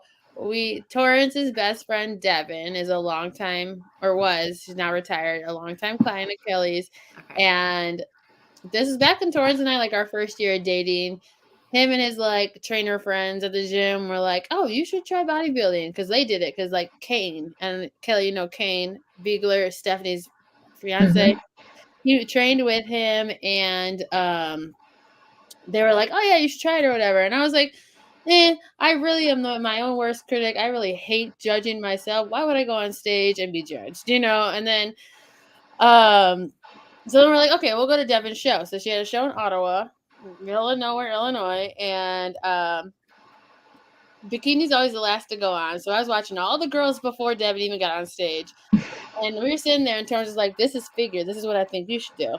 Torrance's best friend Devin is a longtime, or was, she's now retired, a longtime client of Kelly's. Okay. And this is back in Torrance and I, our first year of dating. Him and his trainer friends at the gym were like, oh, you should try bodybuilding, because they did it. Because Kane and Kelly, Kane Beagler, Stephanie's fiance, he trained with him, and they were like, oh yeah, you should try it or whatever. And I was like, I really am my own worst critic. I really hate judging myself. Why would I go on stage and be judged? And then so then we're like, okay, we'll go to Devin's show. So she had a show in Ottawa, middle of nowhere, Illinois, and bikini's always the last to go on. So I was watching all the girls before Devin even got on stage, and we were sitting there, and Torrance was like, "This is figure. This is what I think you should do."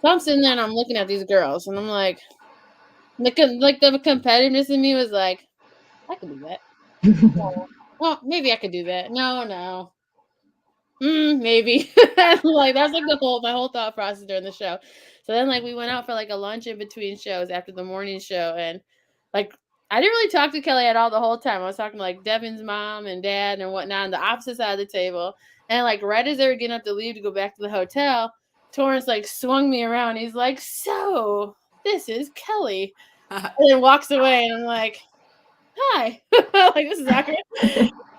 So I'm sitting there, and I'm looking at these girls, and I'm like, the competitiveness in me was like, I could do that. Well, maybe I could do that. No. Maybe. That was my whole thought process during the show. So then we went out for a lunch in between shows after the morning show, and I didn't really talk to Kelly at all the whole time. I was talking to Devin's mom and dad and whatnot on the opposite side of the table. And right as they were getting up to leave to go back to the hotel, Torrance swung me around. He's like, so this is Kelly. And then walks away, and I'm like, hi. This is awkward.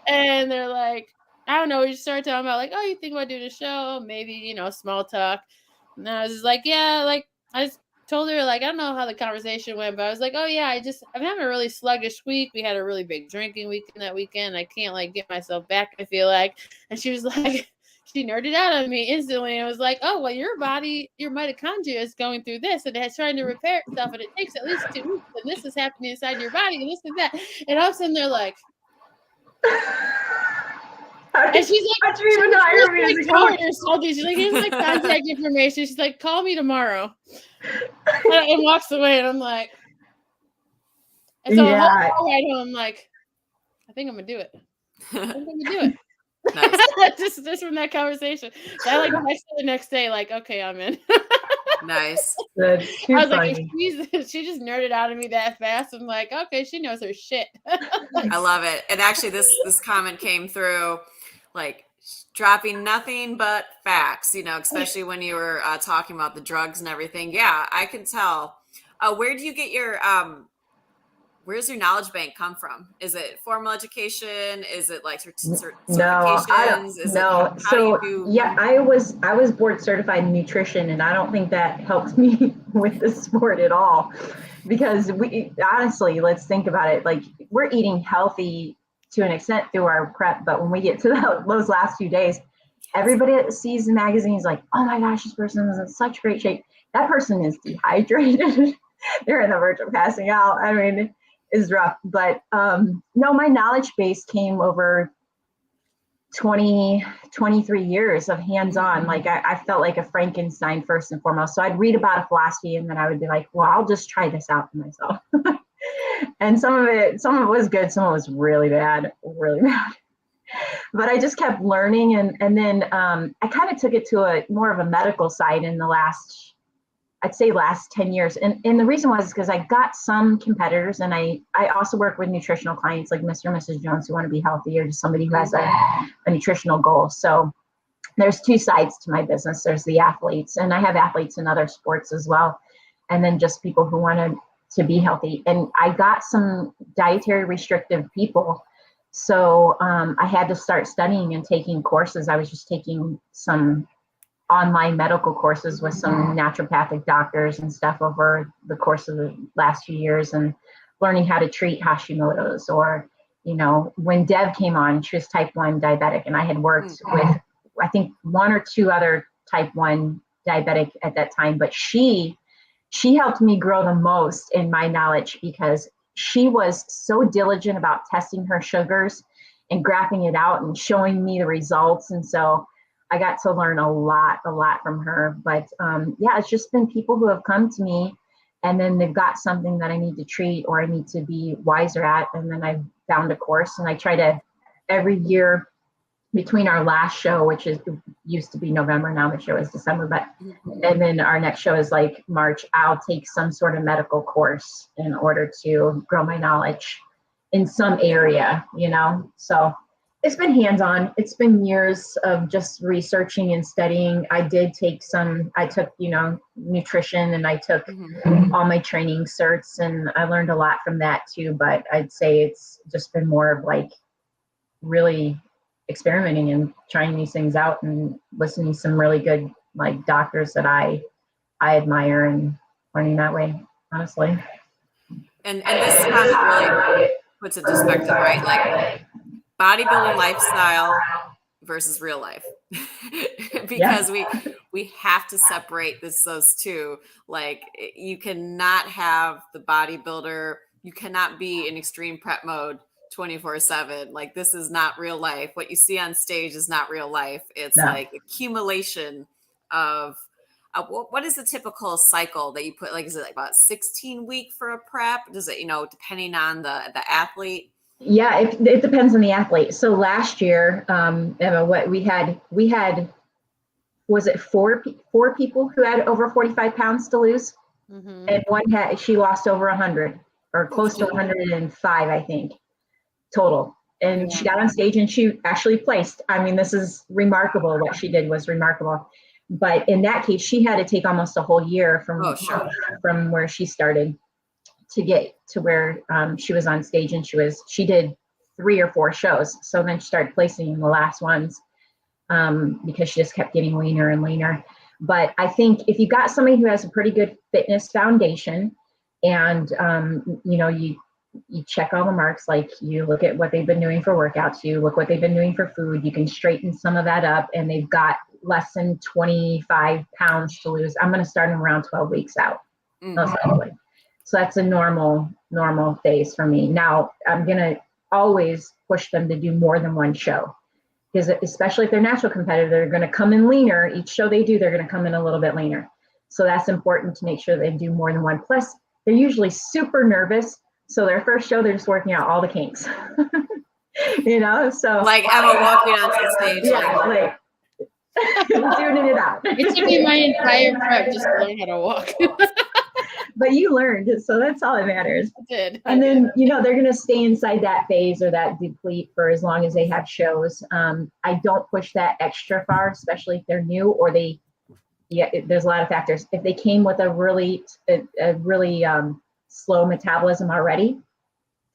And they're like, I don't know. We just started talking about oh, you think about doing a show? Maybe, small talk. And I was just like, yeah, I just told her, I don't know how the conversation went, but I was like, oh yeah, I'm having a really sluggish week. We had a really big drinking weekend that weekend. I can't get myself back, I feel like. And she was like, she nerded out on me instantly. And was like, oh, well, your body, your mitochondria is going through this, and it's trying to repair itself, and it takes at least 2 weeks, and this is happening inside your body, and this and that. And I was sitting there and she's like, she's like, here's my contact information. She's like, call me tomorrow. And walks away, and I'm like, and so yeah. I ride home, I'm like, I think I'm gonna do it. Nice. just from that conversation. So I texted the next day, okay, I'm in. Nice. That's too I was funny. She just nerded out of me that fast. I'm like, okay, she knows her shit. I love it. And actually this comment came through dropping nothing but facts, especially when you were talking about the drugs and everything. Yeah, I can tell. Where do you get your where's your knowledge bank come from? Is it formal education? Is it certifications? No, I don't know. So yeah, I was board certified in nutrition, and I don't think that helped me with the sport at all, because we honestly, let's think about it. We're eating healthy to an extent through our prep, but when we get to those last few days, everybody that sees the magazine is like, oh my gosh, this person is in such great shape. That person is dehydrated. They're in the verge of passing out. I mean, it's rough. But no, my knowledge base came over 23 years of hands-on. I felt like a Frankenstein first and foremost. So I'd read about a philosophy, and then I would be like, well, I'll just try this out for myself. And some of it was good, some of it was really bad. But I just kept learning, and then I kind of took it to a more of a medical side in the last, I'd say last 10 years. And the reason was because I got some competitors, and I also work with nutritional clients like Mr. and Mrs. Jones who want to be healthy, or just somebody who has a nutritional goal. So there's two sides to my business. There's the athletes, and I have athletes in other sports as well. And then just people who wanted to be healthy. And I got some dietary restrictive people. So I had to start studying and taking courses. I was just taking some online medical courses with some naturopathic doctors and stuff over the course of the last few years, and learning how to treat Hashimoto's. Or, you know, when Dev came on, she was type 1 diabetic, and I had worked with, I think, one or two other type 1 diabetic at that time, but she helped me grow the most in my knowledge, because she was so diligent about testing her sugars and graphing it out and showing me the results. And so I got to learn a lot from her. But yeah, it's just been people who have come to me, and then they've got something that I need to treat or I need to be wiser at. And then I found a course, and I try to every year between our last show, which used to be November, now the show is December, but and then our next show is like March, I'll take some sort of medical course in order to grow my knowledge in some area, you know. So it's been hands-on. It's been years of just researching and studying. I took, you know, nutrition, and I took all my training certs, and I learned a lot from that too. But I'd say it's just been more of like really experimenting and trying these things out, and listening to some really good like doctors that I admire, and learning that way, honestly. And this comment really puts it in perspective, right? Like bodybuilding lifestyle versus real life. Because we have to separate those two. Like, you cannot have the bodybuilder, you cannot be in extreme prep mode 24/7. Like, this is not real life. What you see on stage is not real life. It's like accumulation of what is the typical cycle that you put? Like, is it like about 16-week for a prep? Does it, you know, depending on the athlete? Yeah, it depends on the athlete. So last year, Emma, what we had, was it four people who had over 45 pounds to lose? And she lost over 100, or close to 105, I think, total. And she got on stage and she actually placed. I mean, this is remarkable. What she did was remarkable. But in that case, she had to take almost a whole year from where she started to get to where she was on stage, and she did 3 or 4 shows. So then she started placing in the last ones because she just kept getting leaner and leaner. But I think if you got somebody who has a pretty good fitness foundation, and you know, you check all the marks, like you look at what they've been doing for workouts, you look what they've been doing for food, you can straighten some of that up, and they've got less than 25 pounds to lose, I'm going to start them around 12 weeks out. So that's a normal phase for me. Now, I'm going to always push them to do more than one show, because especially if they're natural competitive, they're going to come in leaner. Each show they do, they're going to come in a little bit leaner. So that's important to make sure they do more than one. Plus, they're usually super nervous. So their first show, they're just working out all the kinks. You know, so. Like Emma walking onto the stage. Yeah, like doing it out. It took me my entire prep just to learn how to walk. But you learned, so that's all that matters. I did. And then, you know, they're going to stay inside that phase or that deplete for as long as they have shows. I don't push that extra far, especially if they're new, or there's a lot of factors. If they came with a really slow metabolism already,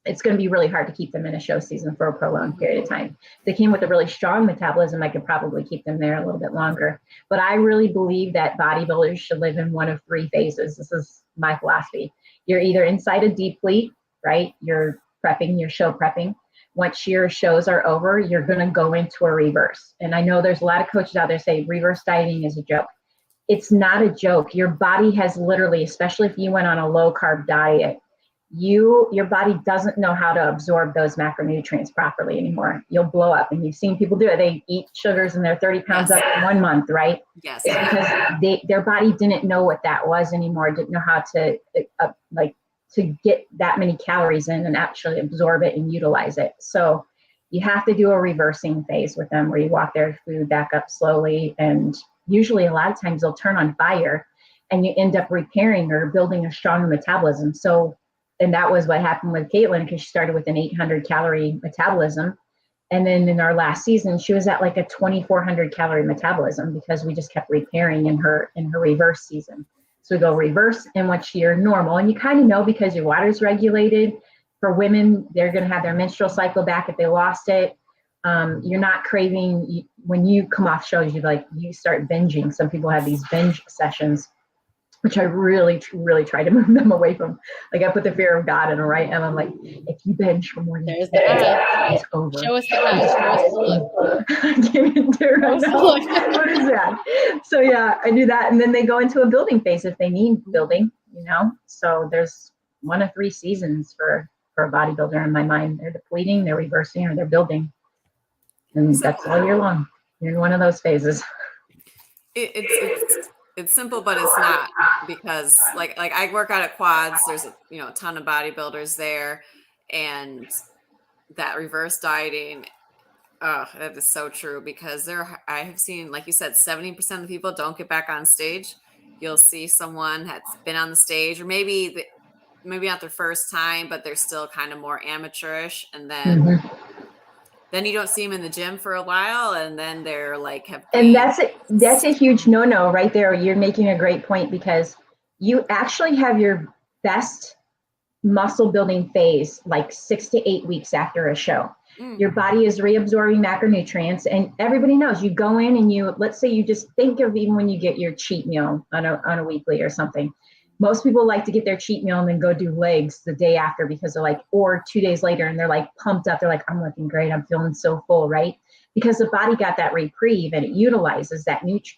it's going to be really hard to keep them in a show season for a prolonged period of time. If they came with a really strong metabolism, I could probably keep them there a little bit longer. But I really believe that bodybuilders should live in one of 3 phases. This is my philosophy. You're either inside a deplete, right? You're prepping, you're show prepping. Once your shows are over, you're going to go into a reverse. And I know there's a lot of coaches out there say reverse dieting is a joke. It's not a joke. Your body has literally, especially if you went on a low carb diet, your body doesn't know how to absorb those macronutrients properly anymore. You'll blow up, and you've seen people do it. They eat sugars and they're 30 pounds up in 1 month, right? Yes. It's because their body didn't know what that was anymore. Didn't know how to to get that many calories in and actually absorb it and utilize it. So you have to do a reversing phase with them, where you walk their food back up slowly, and usually a lot of times they'll turn on fire. and you end up repairing or building a stronger metabolism. So, and that was what happened with Caitlin, because she started with an 800 calorie metabolism. And then in our last season, she was at like a 2,400 calorie metabolism because we just kept repairing in her reverse season. So we go reverse in which you're normal. And you kind of know because your water's regulated. For women, they're going to have their menstrual cycle back if they lost it. You're not craving, when you come off shows, you start binging. Some people have these binge sessions, which I really, really try to move them away from. Like I put the fear of God in them, right? And I'm like, if you binge for more than There's the eye. it's over. Show us the eye. Show us the look. I can't even do it right now. What is that? So yeah, I do that. And then they go into a building phase if they need building, So there's 1 of 3 seasons for a bodybuilder in my mind. They're depleting, they're reversing, or they're building. And that's all year long. You're in one of those phases. It's simple, but it's not, because like I work out at Quads. There's a ton of bodybuilders there, and that reverse dieting, that is so true, because I have seen, like you said, 70% of the people don't get back on stage. You'll see someone that's been on the stage, or maybe not their first time, but they're still kind of more amateurish, and then then you don't see them in the gym for a while, and then they're like and that's a huge no-no right there. You're making a great point, because you actually have your best muscle building phase like 6 to 8 weeks after a show. Your body is reabsorbing macronutrients, and everybody knows you go in and let's say you just think of even when you get your cheat meal on a weekly or something. Most people like to get their cheat meal and then go do legs the day after, because they're like, or 2 days later, and they're like pumped up. They're like, I'm looking great. I'm feeling so full, right? Because the body got that reprieve and it utilizes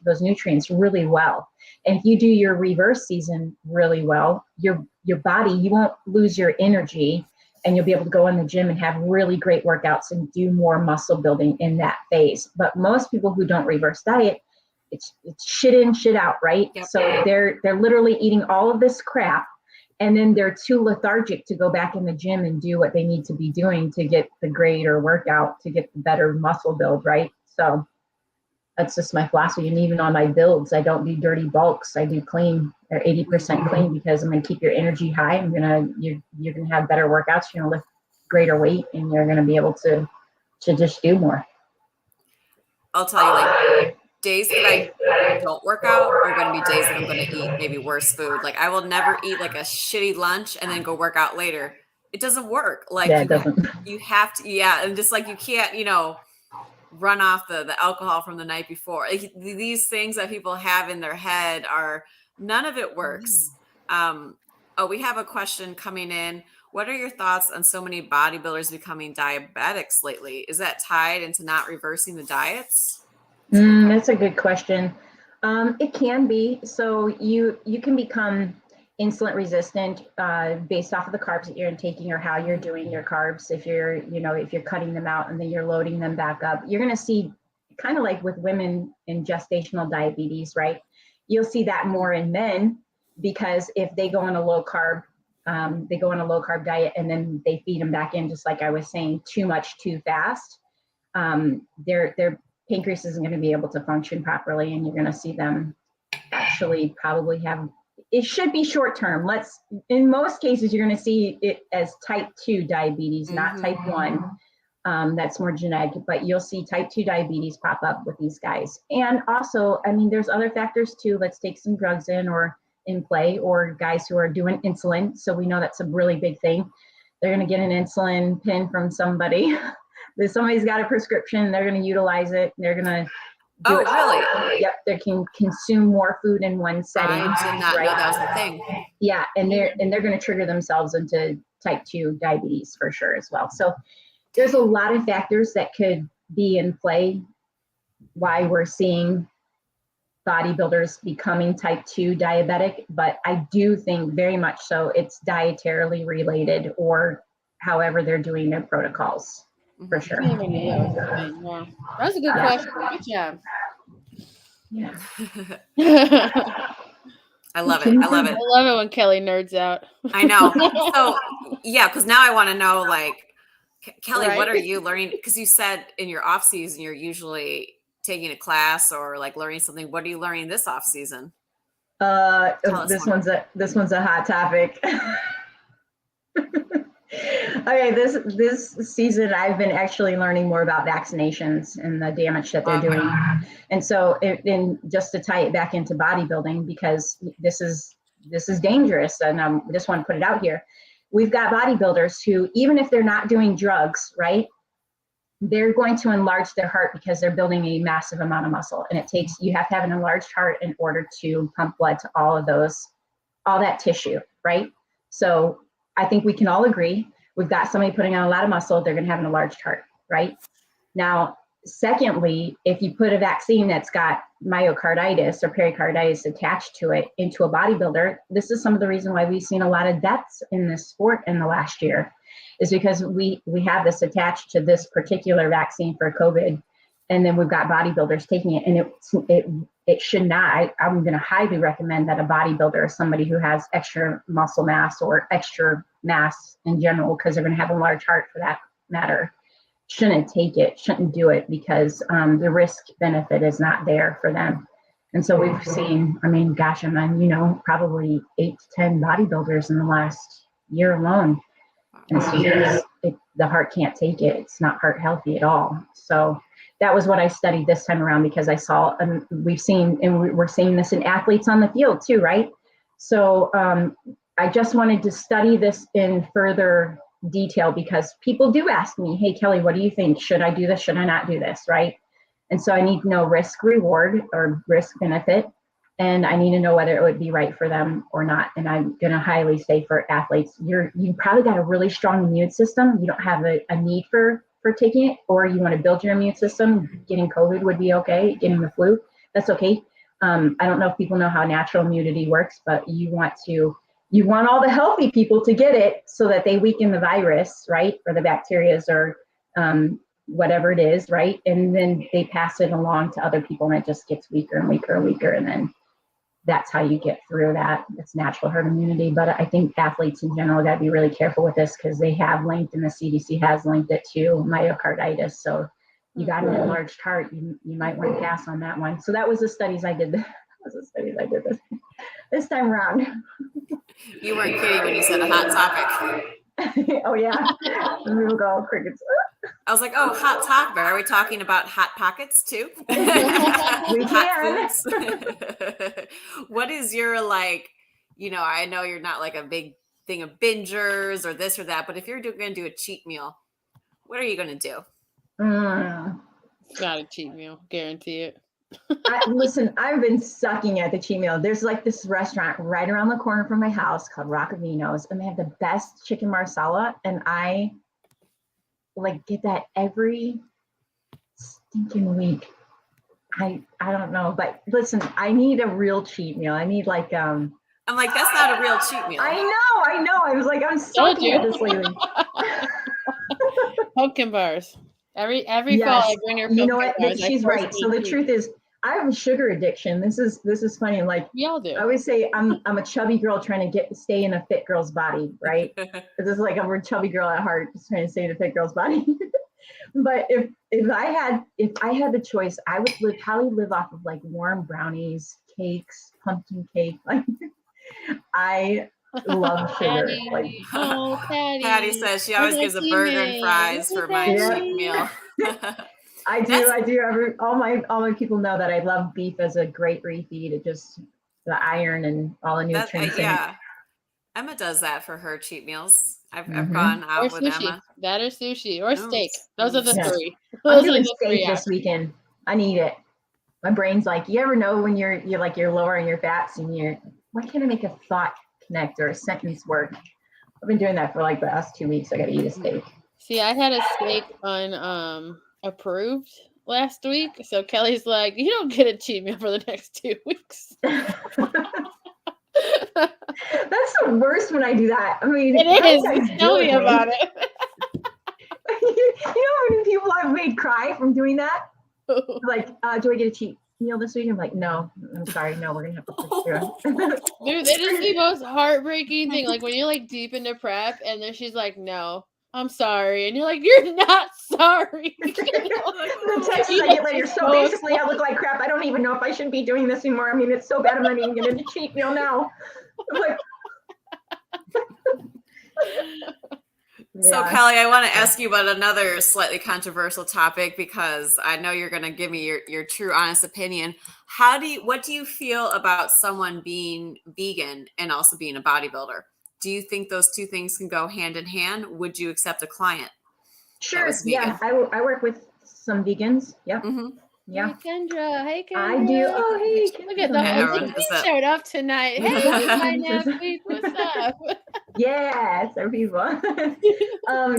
those nutrients really well. And if you do your reverse season really well, your body, you won't lose your energy, and you'll be able to go in the gym and have really great workouts and do more muscle building in that phase. But most people who don't reverse diet, it's shit in, shit out, right? Yep. So they're literally eating all of this crap, and then they're too lethargic to go back in the gym and do what they need to be doing to get the greater workout, to get the better muscle build, right? So that's just my philosophy. And even on my builds, I don't do dirty bulks. I do clean, or 80% clean, because I'm going to keep your energy high. You're going to have better workouts. You're going to lift greater weight, and you're going to be able to just do more. I'll tell you, like, days that I don't work out are going to be days that I'm going to eat maybe worse food. Like I will never eat like a shitty lunch and then go work out later. It doesn't work. Like you have to, and just like you can't, run off the alcohol from the night before. Like, these things that people have in their head none of it works. We have a question coming in. What are your thoughts on so many bodybuilders becoming diabetics lately? Is that tied into not reversing the diets? That's a good question. It can be. So you can become insulin resistant based off of the carbs that you're taking, or how you're doing your carbs. If you're cutting them out and then you're loading them back up, you're going to see, kind of like with women in gestational diabetes, right? You'll see that more in men, because if they go on a low carb diet and then they feed them back in, just like I was saying, too much too fast, their pancreas isn't going to be able to function properly, and you're going to see them actually probably have, it should be short term. In most cases, you're going to see it as type 2 diabetes, not type 1. That's more genetic, but you'll see type 2 diabetes pop up with these guys. And also, there's other factors too. Let's take some drugs in play, or guys who are doing insulin. So we know that's a really big thing. They're going to get an insulin pin from somebody. Somebody's got a prescription, they're going to utilize it. They're going to do it. Really? Yep. They can consume more food in one setting. I did not know that was a thing. Yeah. And they're going to trigger themselves into type 2 diabetes for sure as well. So there's a lot of factors that could be in play why we're seeing bodybuilders becoming type 2 diabetic, but I do think very much so it's dietarily related, or however they're doing their protocols. For sure. Yeah. That was a good question. Good job. Yeah. I love it. I love it. I love it when Kelly nerds out. I know. So because now I want to know, like, Kelly, Right. what are you learning? Because you said in your off season, you're usually taking a class or like learning something. What are you learning this off season? This one's a hot topic. Okay, this season I've been actually learning more about vaccinations and the damage that they're doing. And so, just to tie it back into bodybuilding, because this is dangerous, and I just want to put it out here. We've got bodybuilders who, even if they're not doing drugs, right, they're going to enlarge their heart because they're building a massive amount of muscle, and you have to have an enlarged heart in order to pump blood to all that tissue, right? So I think we can all agree, we've got somebody putting on a lot of muscle, they're going to have an enlarged heart, right? Now, secondly, if you put a vaccine that's got myocarditis or pericarditis attached to it into a bodybuilder, this is some of the reason why we've seen a lot of deaths in this sport in the last year, is because we have this attached to this particular vaccine for COVID, and then we've got bodybuilders taking it, and it should not. I'm going to highly recommend that a bodybuilder is somebody who has extra muscle mass or extra mass in general, because they're going to have a large heart for that matter, shouldn't take it, shouldn't do it, because the risk benefit is not there for them. And so we've seen, probably 8 to 10 bodybuilders in the last year alone. And so the heart can't take it. It's not heart healthy at all. So that was what I studied this time around, because I saw, we're seeing this in athletes on the field too, right? So I just wanted to study this in further detail, because people do ask me, hey, Kelly, what do you think? Should I do this? Should I not do this? Right? And so I need to know risk reward or risk benefit. And I need to know whether it would be right for them or not. And I'm going to highly say for athletes, you probably got a really strong immune system. You don't have a need for taking it, or you want to build your immune system. Getting COVID would be okay. Getting the flu, that's okay. I don't know if people know how natural immunity works, but you want all the healthy people to get it so that they weaken the virus, right? Or the bacterias, or whatever it is, right? And then they pass it along to other people, and it just gets weaker and weaker and weaker. And then that's how you get through that. It's natural herd immunity. But I think athletes in general got to be really careful with this, because they have linked, and the CDC has linked it to myocarditis. So you got an enlarged heart, you might want to pass on that one. So that was the studies I did. This time around. You weren't kidding when you said a hot topic. Oh yeah, we will go crickets. I was like, oh, hot topic. Are we talking about hot pockets too? We can. What is your, I know you're not like a big thing of bingers or this or that, but if you're going to do a cheat meal, what are you going to do? It's not a cheat meal, guarantee it. Listen, I've been sucking at the cheat meal. There's like this restaurant right around the corner from my house called Rockavino's, and they have the best chicken marsala, and I get that every stinking week. I don't know, but listen, I need a real cheat meal. I need I'm like, that's not a real cheat meal. I know. I was like, I'm sucking at this lately. Pumpkin bars. Every yes. fall I bring her pumpkin bars. You know what? She's right. So the truth is, I have a sugar addiction. This is funny. We all do. I always say I'm a chubby girl trying to stay in a fit girl's body, right? This is like I'm a chubby girl at heart, just trying to stay in a fit girl's body. But if I had the choice, I would probably live off of warm brownies, cakes, pumpkin cake. I love sugar. Patty says she always gives a burger and fries for my cheat meal. I do. All my people know that I love beef as a great refeed. It just the iron and all the nutrients. Yeah, Emma does that for her cheat meals. I've gone out with Emma. That or sushi or steak. Those are the three. I'm doing steak this weekend. I need it. My brain's like, you ever know when you're lowering your fats and why can't I make a thought connect or a sentence work? I've been doing that for the last 2 weeks. I got to eat a steak. See, I had a steak on approved last week, so Kelly's like, you don't get a cheat meal for the next 2 weeks. That's the worst when I do that. I mean, it is. Tell me about it. You know how many people I've made cry from doing that? Do I get a cheat meal this week? I'm like, no, I'm sorry, no, we're gonna have to push through. Dude, it is the most heartbreaking thing. When you're deep into prep, and then she's like, no. I'm sorry. And you're like, you're not sorry. The texts I get later. So basically, I look like crap. I don't even know if I should be doing this anymore. I mean, it's so bad. I'm not even going to cheat meal now. I'm like, So Kelly, I want to ask you about another slightly controversial topic because I know you're going to give me your true honest opinion. What do you feel about someone being vegan and also being a bodybuilder? Do you think those two things can go hand in hand? Would you accept a client? Sure. Yeah, I work with some vegans. Yep. Mm-hmm. Yeah. Hey, Kendra. Hey, Kendra. I do. Oh, hey. Look at the OCD showed up tonight. Hey, my nephew. What's up? Yes, there are people.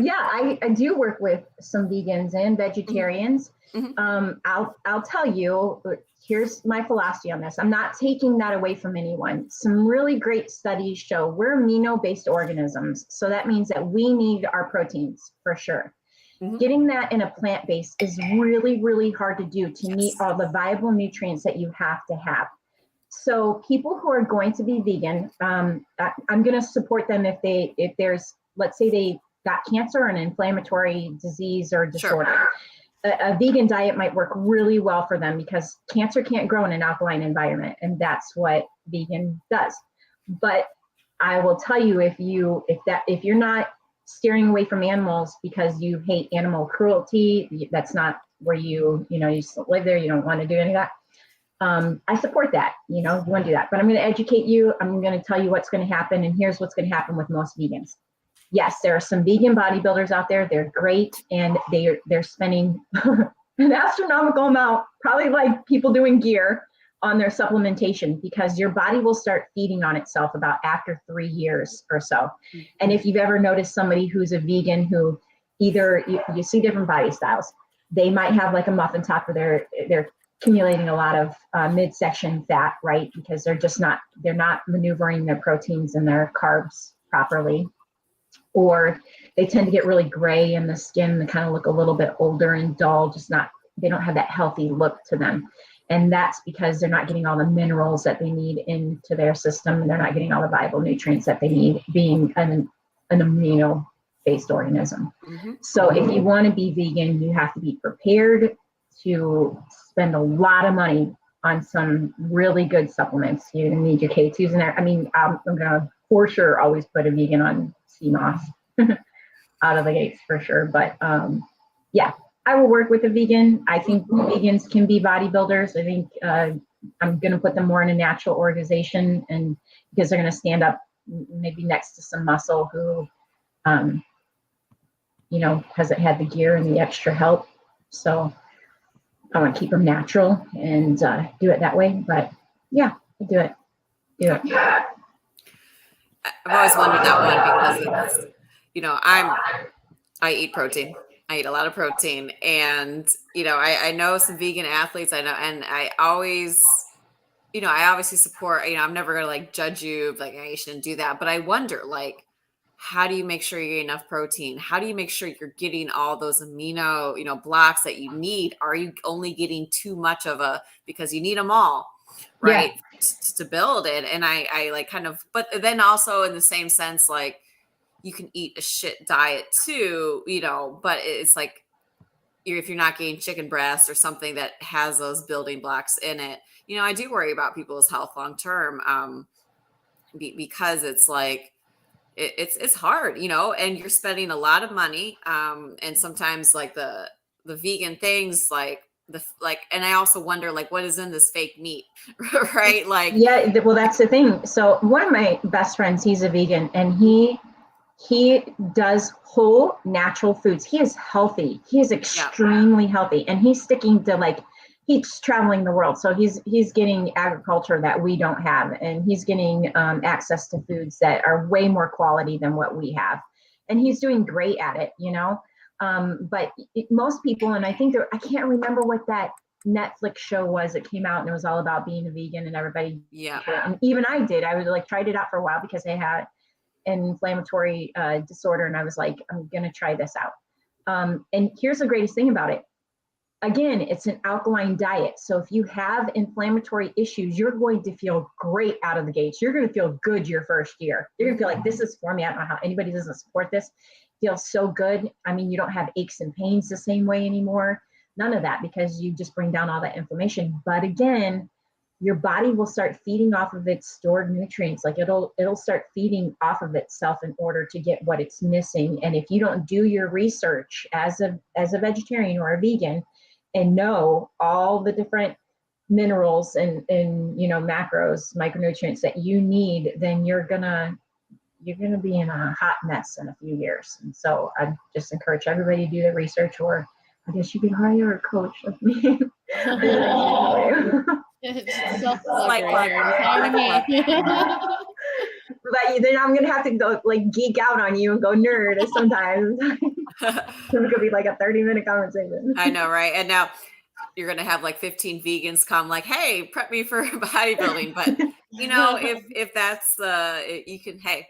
Yeah, I do work with some vegans and vegetarians. Mm-hmm. I'll tell you, here's my philosophy on this. I'm not taking that away from anyone. Some really great studies show we're amino-based organisms. So that means that we need our proteins for sure. Mm-hmm. Getting that in a plant-based is really, really hard to do to meet all the viable nutrients that you have to have. So people who are going to be vegan, I'm going to support them if there's, let's say they got cancer or an inflammatory disease or disorder. Sure. A vegan diet might work really well for them because cancer can't grow in an alkaline environment, and that's what vegan does. But I will tell you, if you're not steering away from animals because you hate animal cruelty, that's not where you live there, you don't want to do any of that. I support that, you want to do that, but I'm going to educate you. I'm going to tell you what's going to happen. And here's what's going to happen with most vegans. Yes, there are some vegan bodybuilders out there. They're great. And they're spending an astronomical amount, probably like people doing gear, on their supplementation, because your body will start feeding on itself about after 3 years or so. And if you've ever noticed somebody who's a vegan who either you see different body styles, they might have like a muffin top where they're accumulating a lot of midsection fat, right? Because they're not maneuvering their proteins and their carbs properly. Or they tend to get really gray in the skin. They kind of look a little bit older and dull, they don't have that healthy look to them. And that's because they're not getting all the minerals that they need into their system. And they're not getting all the viable nutrients that they need, being an amino-based organism. Mm-hmm. So if you want to be vegan, you have to be prepared to spend a lot of money on some really good supplements. You need your K2s in there. I mean, I'm going to for sure always put a vegan on CMOS out of the gates for sure. But yeah, I will work with a vegan. I think vegans can be bodybuilders. I think I'm going to put them more in a natural organization, and because they're going to stand up maybe next to some muscle who, hasn't had the gear and the extra help. So I want to keep them natural and do it that way. But yeah, do it. I've always wondered that one because I eat protein. I eat a lot of protein, and I know some vegan athletes. I know, and I obviously support. I'm never gonna like judge you, like, hey, you shouldn't do that. But I wonder, like, how do you make sure you get enough protein? How do you make sure you're getting all those amino, blocks that you need? Are you only getting too much because you need them all, right? Yeah. To build it. And I like kind of, but then also in the same sense, like, you can eat a shit diet too, but it's like, if you're not getting chicken breast or something that has those building blocks in it, I do worry about people's health long term, because it's like, it's hard, and you're spending a lot of money. And sometimes like the vegan things, and I also wonder, like, what is in this fake meat, right? Like, yeah, well, that's the thing. So one of my best friends, he's a vegan, and he does whole natural foods. He is healthy. He is extremely healthy, and he's sticking to he's traveling the world. So he's getting agriculture that we don't have, and he's getting access to foods that are way more quality than what we have. And he's doing great at it, but most people, and I think I can't remember what that Netflix show was that came out, and it was all about being a vegan, and everybody, and even I did. I was tried it out for a while because I had an inflammatory disorder, and I was like, I'm gonna try this out. And here's the greatest thing about it: again, it's an alkaline diet. So if you have inflammatory issues, you're going to feel great out of the gates. You're going to feel good your first year. You're going to feel like this is for me. I don't know how anybody doesn't support this. Feels so good. I mean, you don't have aches and pains the same way anymore. None of that, because you just bring down all that inflammation. But again, your body will start feeding off of its stored nutrients. Like it'll start feeding off of itself in order to get what it's missing. And if you don't do your research as a vegetarian or a vegan and know all the different minerals and macros, micronutrients that you need, then you're gonna be in a hot mess in a few years. And so I just encourage everybody to do the research, or I guess you could hire a coach of me. Self-plug right here. Hire me. But then I'm gonna have to go like geek out on you and go nerd sometimes. It could be like a 30-minute conversation. I know, right? And now you're gonna have like 15 vegans come like, hey, prep me for bodybuilding. But if that's you can, hey,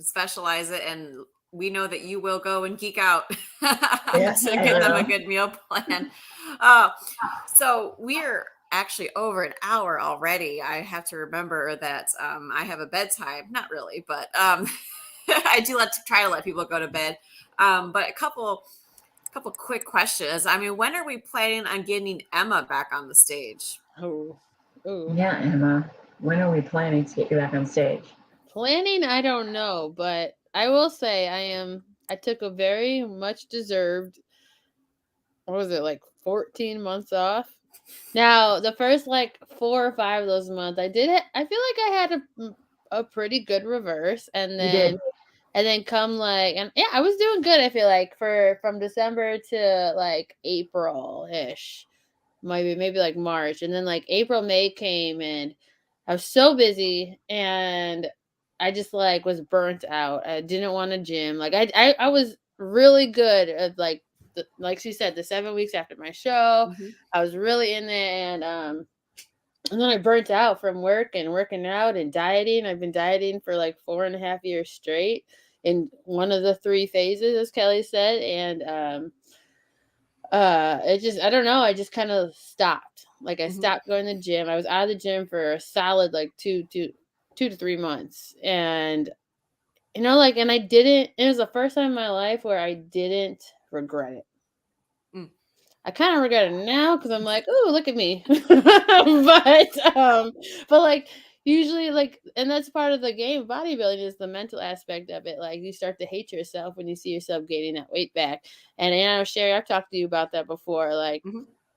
specialize it, and we know that you will go and geek out to get them a good meal plan. So we're actually over an hour already. I have to remember that I have a bedtime. Not really, but I do try to let people go to bed. But a couple quick questions. I mean, when are we planning on getting Emma back on the stage? Oh. Yeah, Emma. When are we planning to get you back on stage? Planning, I don't know, but I will say I took a very much deserved, what was it, like 14 months off. Now, the first like 4 or 5 of those months, I feel like I had a pretty good reverse, and then come I was doing good. I feel like from December to like April-ish, maybe like March, and then like April, May came, and I was so busy, and I just like was burnt out. I didn't want to gym. Like I was really good at like she said, the 7 weeks after my show, I was really in there, and then I burnt out from work and working out and dieting. I've been dieting for like 4.5 years straight in one of the 3 phases, as Kelly said, and it just, I don't know, I just kind of stopped. Like I stopped going to the gym. I was out of the gym for a solid like 2 to 3 months, and and I didn't. It was the first time in my life where I didn't regret it. I kind of regret it now because I'm like, oh, look at me. but like usually and that's part of the game of bodybuilding, is the mental aspect of it. Like you start to hate yourself when you see yourself gaining that weight back. And Sherry, I've talked to you about that before, like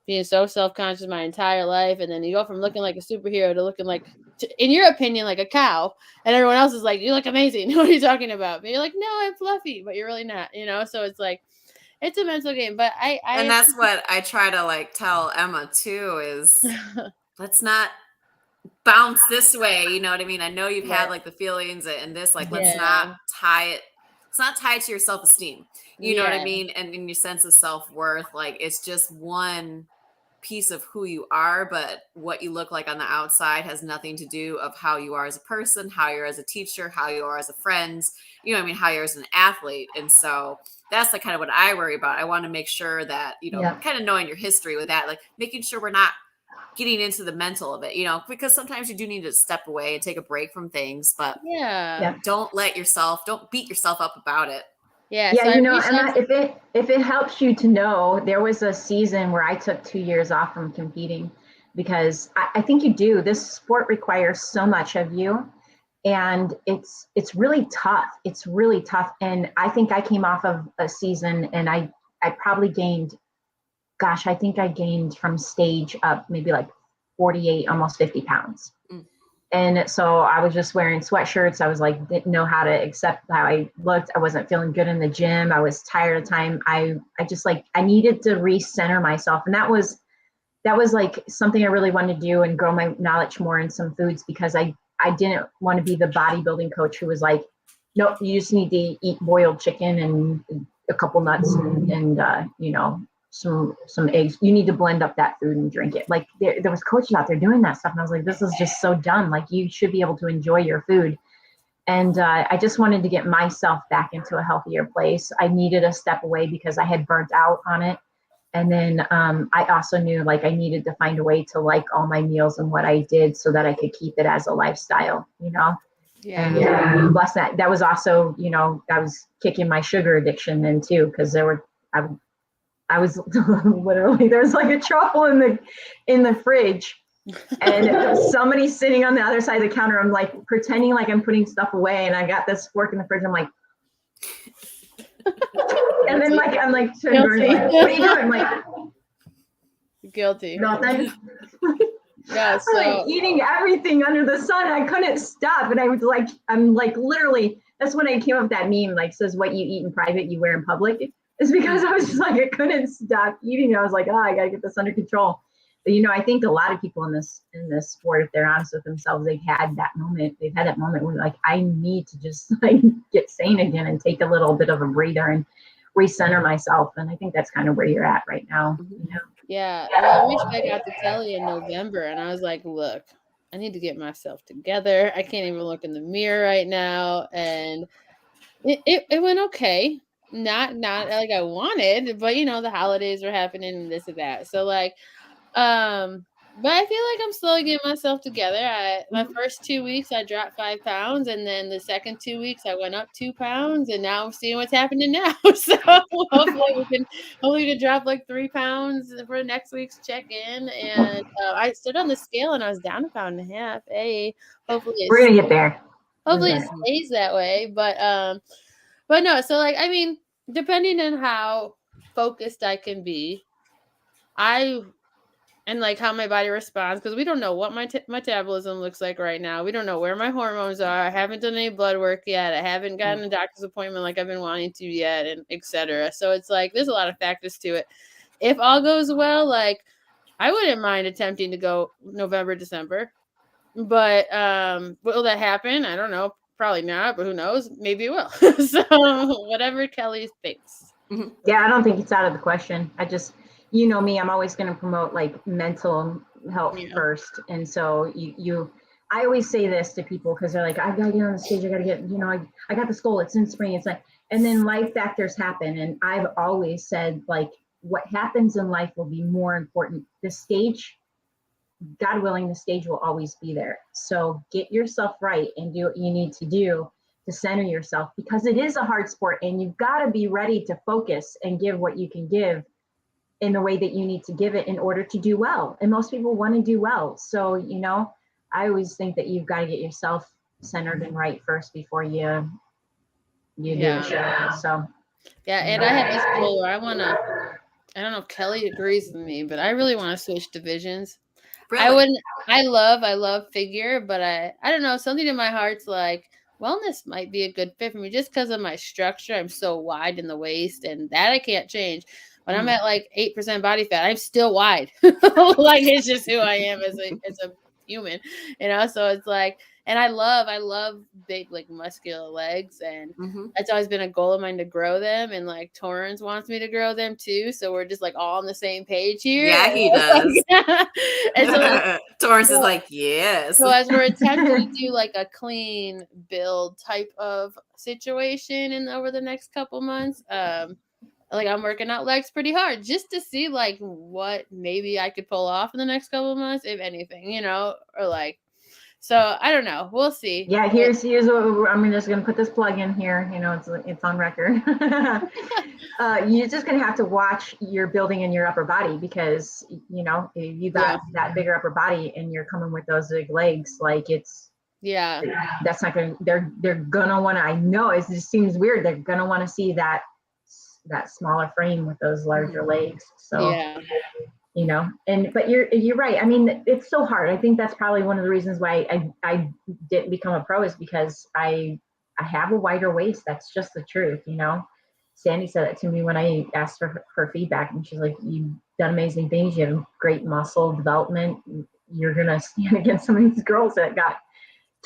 being so self-conscious my entire life, and then you go from looking like a superhero to looking like, in your opinion, like a cow, and everyone else is like, you look amazing. What are you talking about? But you're like, no, I'm fluffy, but you're really not, so it's like, it's a mental game. But and that's what I try to like tell Emma too, is let's not bounce this way. You know what I mean? I know you've had like the feelings and this, like, let's not tie it. It's not tied to your self-esteem. You know what I mean? And in your sense of self-worth, like it's just one piece of who you are, but what you look like on the outside has nothing to do of how you are as a person, how you are as a teacher, how you are as a friend, how you're as an athlete. And so that's like kind of what I worry about. I want to make sure that, kind of knowing your history with that, like making sure we're not getting into the mental of it, because sometimes you do need to step away and take a break from things, but don't beat yourself up about it. Yeah, Emma, if it helps you to know, there was a season where I took 2 years off from competing because I think you do. This sport requires so much of you, and it's really tough. It's really tough. And I think I came off of a season and I probably gained, I think I gained from stage up maybe like 48, almost 50 pounds. And so I was just wearing sweatshirts. I was like, didn't know how to accept how I looked. I wasn't feeling good in the gym. I was tired of the time. I just like, I needed to recenter myself. And that was like something I really wanted to do and grow my knowledge more in some foods, because I didn't want to be the bodybuilding coach who was like, nope, you just need to eat boiled chicken and a couple nuts and some eggs. You need to blend up that food and drink it. Like there was coaches out there doing that stuff. And I was like, this is just so dumb. Like you should be able to enjoy your food. And I just wanted to get myself back into a healthier place. I needed a step away because I had burnt out on it. And then I also knew like I needed to find a way to like all my meals and what I did so that I could keep it as a lifestyle, you know? And bless that was also, you know, I was kicking my sugar addiction then too, because I was literally, there's like a truffle in the fridge and somebody's sitting on the other side of the counter. I'm like pretending like I'm putting stuff away, and I got this fork in the fridge. I'm like, and then like I'm like, what are you doing? I'm like, guilty. Nothing. Yeah, so like eating everything under the sun. I couldn't stop, and I was like, I'm like literally. That's when I came up with that meme, like says what you eat in private, you wear in public. It's because I was just like I couldn't stop eating. I was like, oh, I gotta get this under control. But you know, I think a lot of people in this sport, if they're honest with themselves, they've had that moment. They've had that moment where like I need to just like get sane again and take a little bit of a breather and recenter myself. And I think that's kind of where you're at right now. You know? Yeah. Well, I reached back out to Kelly in November, and I was like, look, I need to get myself together. I can't even look in the mirror right now. And it went okay. Not like I wanted, but you know, the holidays were happening and this and that. So like, but I feel like I'm slowly getting myself together. My first 2 weeks I dropped 5 pounds, and then the second 2 weeks I went up 2 pounds, and now I'm seeing what's happening now. So hopefully we can drop like 3 pounds for next week's check-in. And I stood on the scale and I was down 1.5 pounds. Hey, hopefully we're gonna get there. Hopefully it stays that way. But no, so like, I mean, depending on how focused I can be, and like how my body responds, because we don't know what my metabolism looks like right now. We don't know where my hormones are. I haven't done any blood work yet. I haven't gotten a doctor's appointment like I've been wanting to yet, and etc. So it's like there's a lot of factors to it. If all goes well, like I wouldn't mind attempting to go November, December. But will that happen? I don't know. Probably not, but who knows? Maybe it will. So whatever Kelly thinks. Yeah, I don't think it's out of the question. I just, you know me, I'm always going to promote like mental health first. And so I always say this to people because they're like, I got to get on the stage. I got to get, you know, I got this goal. It's in spring. It's like, and then life factors happen. And I've always said like what happens in life will be more important. The stage, God willing, the stage will always be there. So get yourself right and do what you need to do to center yourself, because it is a hard sport and you've got to be ready to focus and give what you can give in the way that you need to give it in order to do well. And most people want to do well. So, you know, I always think that you've got to get yourself centered and right first before you do the show. So yeah, and I have this goal where I don't know if Kelly agrees with me, but I really want to switch divisions. Really? I love figure, but I don't know, something in my heart's like wellness might be a good fit for me just because of my structure. I'm so wide in the waist, and that I can't change. When I'm at like 8% body fat, I'm still wide. Like it's just who I am as a human, you know? So it's like, and I love big, like muscular legs. And that's always been a goal of mine to grow them. And like Torrance wants me to grow them too. So we're just like all on the same page here. Yeah, he does. And so like, Torrance is like, yes. So as we're attempting to do like a clean build type of situation over the next couple months, like I'm working out legs pretty hard just to see like what maybe I could pull off in the next couple of months, if anything, you know, or like, so I don't know. We'll see. Yeah, here's what I'm just gonna put this plug in here. You know, it's on record. You're just gonna have to watch your building in your upper body, because you know if you got that bigger upper body and you're coming with those big legs, like that's not gonna. They're gonna want to. I know it just seems weird. They're gonna want to see that smaller frame with those larger legs. So you know, but you're right. I mean, it's so hard. I think that's probably one of the reasons why I didn't become a pro, is because I have a wider waist. That's just the truth, you know. Sandy said that to me when I asked her feedback, and she's like, you've done amazing things. You have great muscle development. You're gonna stand against some of these girls that got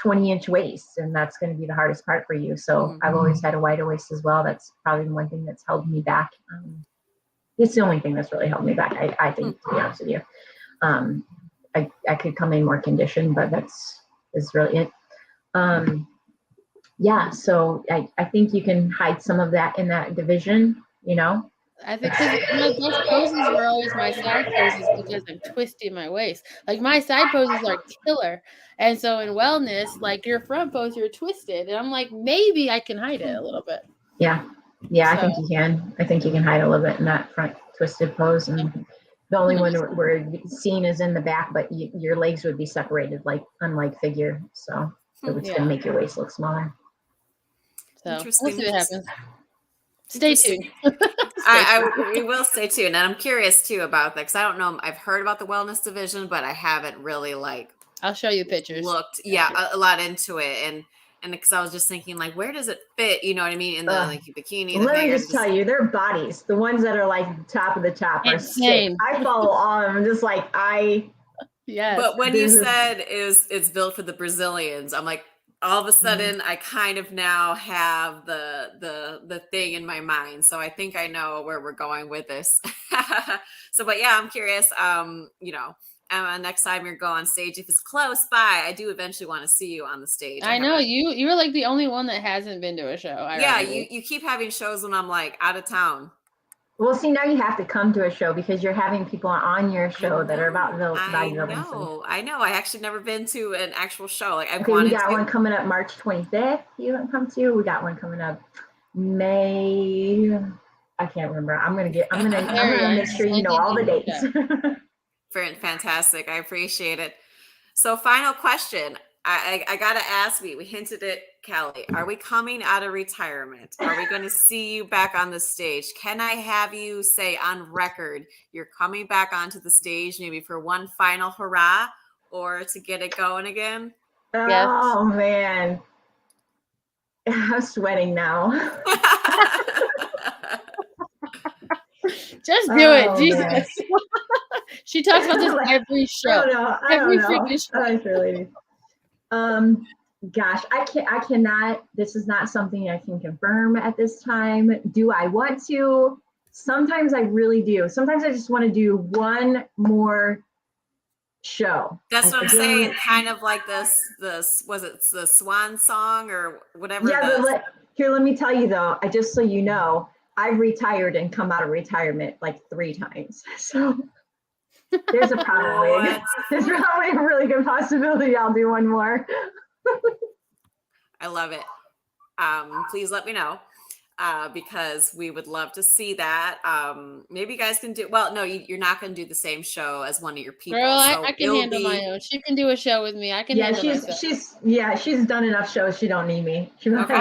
20-inch waists, and that's going to be the hardest part for you. So I've always had a wider waist as well. That's probably the one thing that's held me back. It's the only thing that's really held me back, I think, to be honest with you. I could come in more conditioned, but is really it. So I think you can hide some of that in that division, you know. I think because my best poses were always my side poses because I'm twisting my waist. Like my side poses are killer. And so in wellness, like your front pose, you're twisted. And I'm like, maybe I can hide it a little bit. Yeah. Yeah, So- I think you can. I think you can hide a little bit in that front twisted pose. And the only one where seen is in the back, but your legs would be separated, like unlike figure. So it would still make your waist look smaller. So Interesting. we'll see what happens. Stay tuned. We will stay tuned. And I'm curious too about that because I don't know. I've heard about the wellness division, but I haven't really I'll show you pictures. Looked, a lot into it. And because I was just thinking, like, where does it fit? You know what I mean? In the bikini. Let me just tell you, their bodies, the ones that are like top of the top, are sick. I follow all of them. I'm just like, yes. But when you said it's built for the Brazilians, I'm like, all of a sudden, I kind of now have the thing in my mind. So I think I know where we're going with this. So, but yeah, I'm curious. Emma, next time you're going on stage, if it's close by, I do eventually want to see you on the stage. I know you're like the only one that hasn't been to a show. You keep having shows when I'm like out of town. Well, see, now you have to come to a show because you're having people on your show that are about bodybuilding. I know. I actually never been to an actual show. Like we got one coming up March 25th. You want to come to? We got one coming up May. I can't remember. I'm gonna make sure you know all the dates. Fantastic. I appreciate it. So final question. I got to ask we hinted it, Kelly. Are we coming out of retirement? Are we going to see you back on the stage? Can I have you say on record you're coming back onto the stage maybe for one final hurrah or to get it going again? Oh, man. I'm sweating now. Just do it. Jesus. She talks about this every show. Every freaking show. That's really. Gosh, I cannot. This is not something I can confirm at this time. Do I want to? Sometimes I really do. Sometimes I just want to do one more show. That's what I'm saying. Kind of like this. Was it the Swan Song or whatever? Yeah. Let me tell you though. Just so you know, I've retired and come out of retirement like 3 times. So. There's probably a really good possibility I'll do one more. I love it. Please let me know because we would love to see that. Maybe you guys can do. Well, no, you're not going to do the same show as one of your people. Girl, so I can handle my own. She can do a show with me. I can. Handle myself. She's done enough shows. She don't need me. Okay.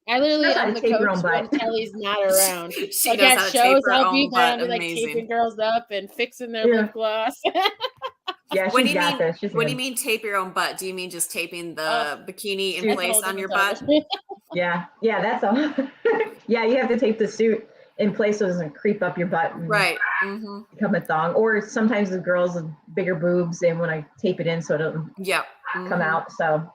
I literally am the coach when Kelly's not around. She knows how to tape her own butt. I'll be like taping girls up and fixing their lip gloss. Yeah, what do you mean tape your own butt? Do you mean just taping the bikini in place on your butt? Yeah, that's all. Yeah, you have to tape the suit in place so it doesn't creep up your butt and become a thong. Or sometimes the girls with bigger boobs, and when I tape it in so it doesn't come out. So.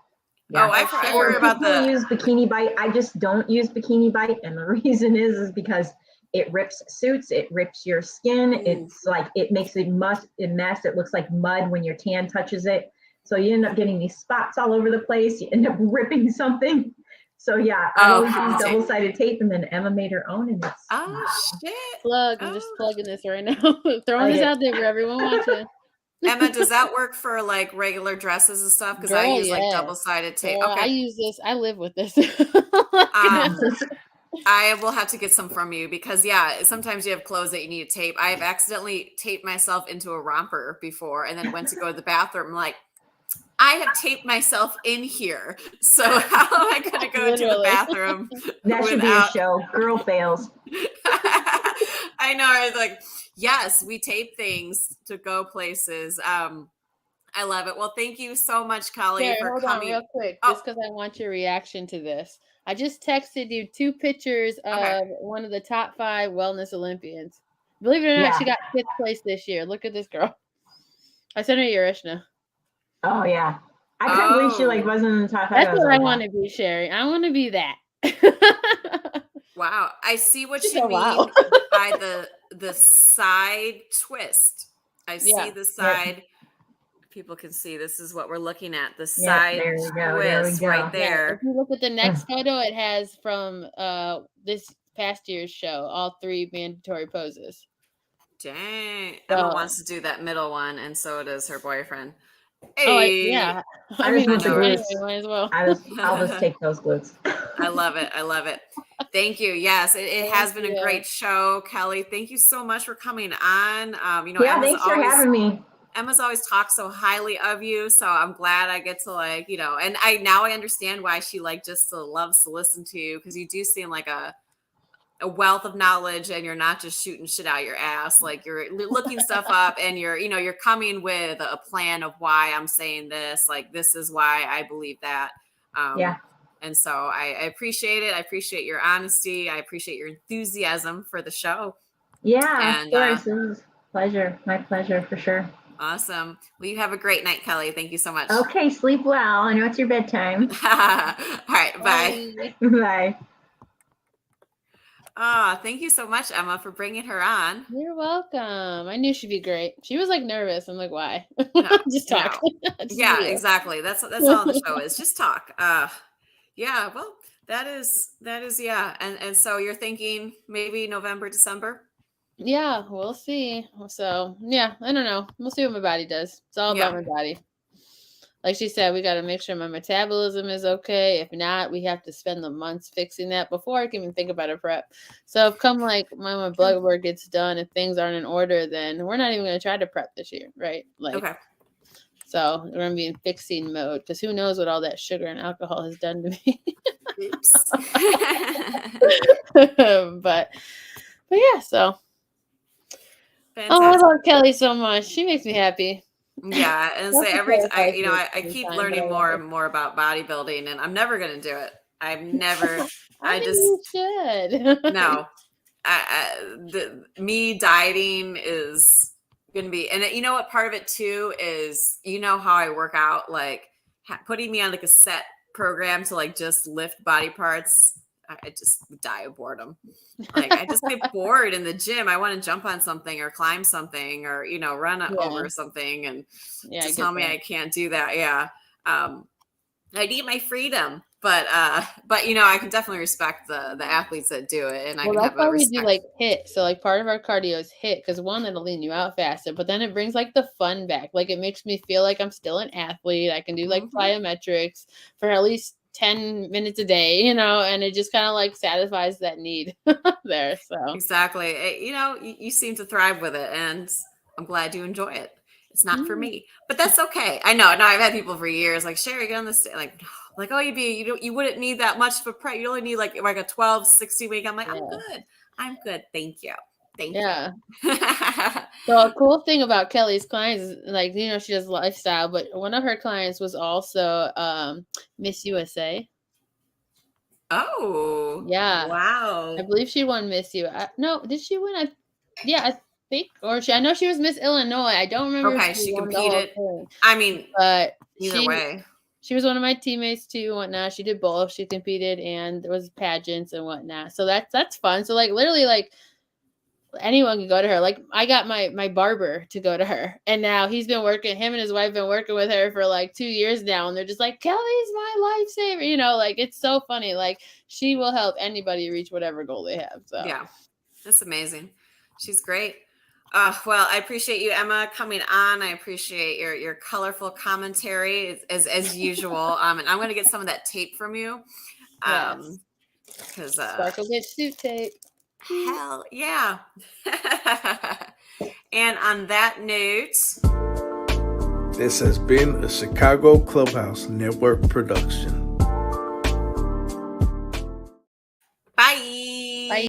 Yeah. Oh, I've heard about the use Bikini Bite. I just don't use Bikini Bite, and the reason is because it rips suits, it rips your skin. It's like it makes a mess. It looks like mud when your tan touches it. So you end up getting these spots all over the place. You end up ripping something. So yeah, I always use double-sided tape, and then Emma made her own, and it's shit. I'm just plugging this right now, throwing this out there for everyone watching. Emma, does that work for like regular dresses and stuff? Because I use like double-sided tape. Girl, I use this. I live with this. I will have to get some from you because sometimes you have clothes that you need to tape. I have accidentally taped myself into a romper before and then went to go to the bathroom. I'm like, I have taped myself in here. So how am I going to go to the bathroom? That should be a show. Girl fails. I know. I was like, yes, we tape things to go places. I love it. Well, thank you so much, Kelly, for coming. Real quick, just because I want your reaction to this. I just texted you 2 pictures of one of the top 5 wellness Olympians. Believe it or not, she got 5th place this year. Look at this girl. I sent her Yarishna. Oh yeah, I couldn't believe she wasn't in the top 5. That's what I want to be, Sherry. I want to be that. Wow, I see what you mean by the side twist. I see the side. Yeah. People can see this is what we're looking at. The side twist right there. Yeah, if you look at the next photo, it has from this past year's show, all 3 mandatory poses. Dang. So- Emma wants to do that middle one, and so does her boyfriend. Oh, Hey. yeah. I just want the know, right? glutes. Might as well. I'll just take those glutes. I love it. I love it. Thank you. Yes, it has been a great show, Kelly. Thank you so much for coming on. Yeah, thanks for having me. Emma's always talked so highly of you, so I'm glad I get to and I understand why she just loves to listen to you, because you do seem like a wealth of knowledge, and you're not just shooting shit out your ass. Like, you're looking stuff up, and you're coming with a plan of why I'm saying this. Like, this is why I believe that. Yeah. And so I appreciate it. I appreciate your honesty. I appreciate your enthusiasm for the show. Yeah, of course. It was a pleasure. My pleasure, for sure. Awesome. Well, you have a great night, Kelly. Thank you so much. Okay, sleep well. I know it's your bedtime. All right, bye. Bye. Thank you so much, Emma, for bringing her on. You're welcome. I knew she'd be great. She was nervous. I'm like, why? No, just talk. No. Yeah, exactly. That's all the show is. Just talk. Yeah, well, that is yeah. And so you're thinking maybe November, December? Yeah, we'll see. So yeah, I don't know. We'll see what my body does. It's all about my body. Like she said, we got to make sure my metabolism is okay. If not, we have to spend the months fixing that before I can even think about a prep. So if come when my blood work gets done, if things aren't in order, then we're not even going to try to prep this year, right? Okay. So we're going to be in fixing mode, because who knows what all that sugar and alcohol has done to me. Oops. but yeah, so. Fantastic. Oh, I love Kelly so much. She makes me happy. Yeah, and so I keep learning more and more about bodybuilding, and I'm never going to do it. I'm never. You should. No. Me dieting is going to be, and you know what, part of it too is, how I work out, like putting me on a set program to just lift body parts. I just die of boredom. I just get bored in the gym. I want to jump on something or climb something or, run over something, and just tell me I can't do that. Yeah. I need my freedom, but I can definitely respect the athletes that do it. And that's why we do HIIT. So part of our cardio is HIIT, because one, it'll lean you out faster, but then it brings the fun back. It makes me feel like I'm still an athlete. I can do plyometrics for at least 10 minutes a day, and it just kind of satisfies that need there. So exactly. You seem to thrive with it, and I'm glad you enjoy it. It's not for me, but that's okay. I know. No, I've had people for years Sherry, get on the stage. Oh, you wouldn't need that much for prep. You only need like a 12, 60 week. I'm I'm good. Thank you. Thank you. So a cool thing about Kelly's clients is, she does lifestyle, but one of her clients was also Miss USA. Oh, yeah. Wow. I believe she won Miss USA. No, did she win? I think, I know she was Miss Illinois. I don't remember. Okay, she competed. I mean, but either way. She was one of my teammates too and whatnot. She did both. She competed, and there was pageants and whatnot. So that's fun. So literally anyone can go to her. I got my barber to go to her, and now him and his wife been working with her for 2 years now, and they're just Kelly's my lifesaver. It's so funny. She will help anybody reach whatever goal they have. So yeah, that's amazing. She's great. Well, I appreciate you, Emma, coming on. I appreciate your colorful commentary as usual. And I'm going to get some of that tape from you. Because Sparkle get suit tape. Hell yeah. And on that note, this has been a Chicago Clubhouse Network production.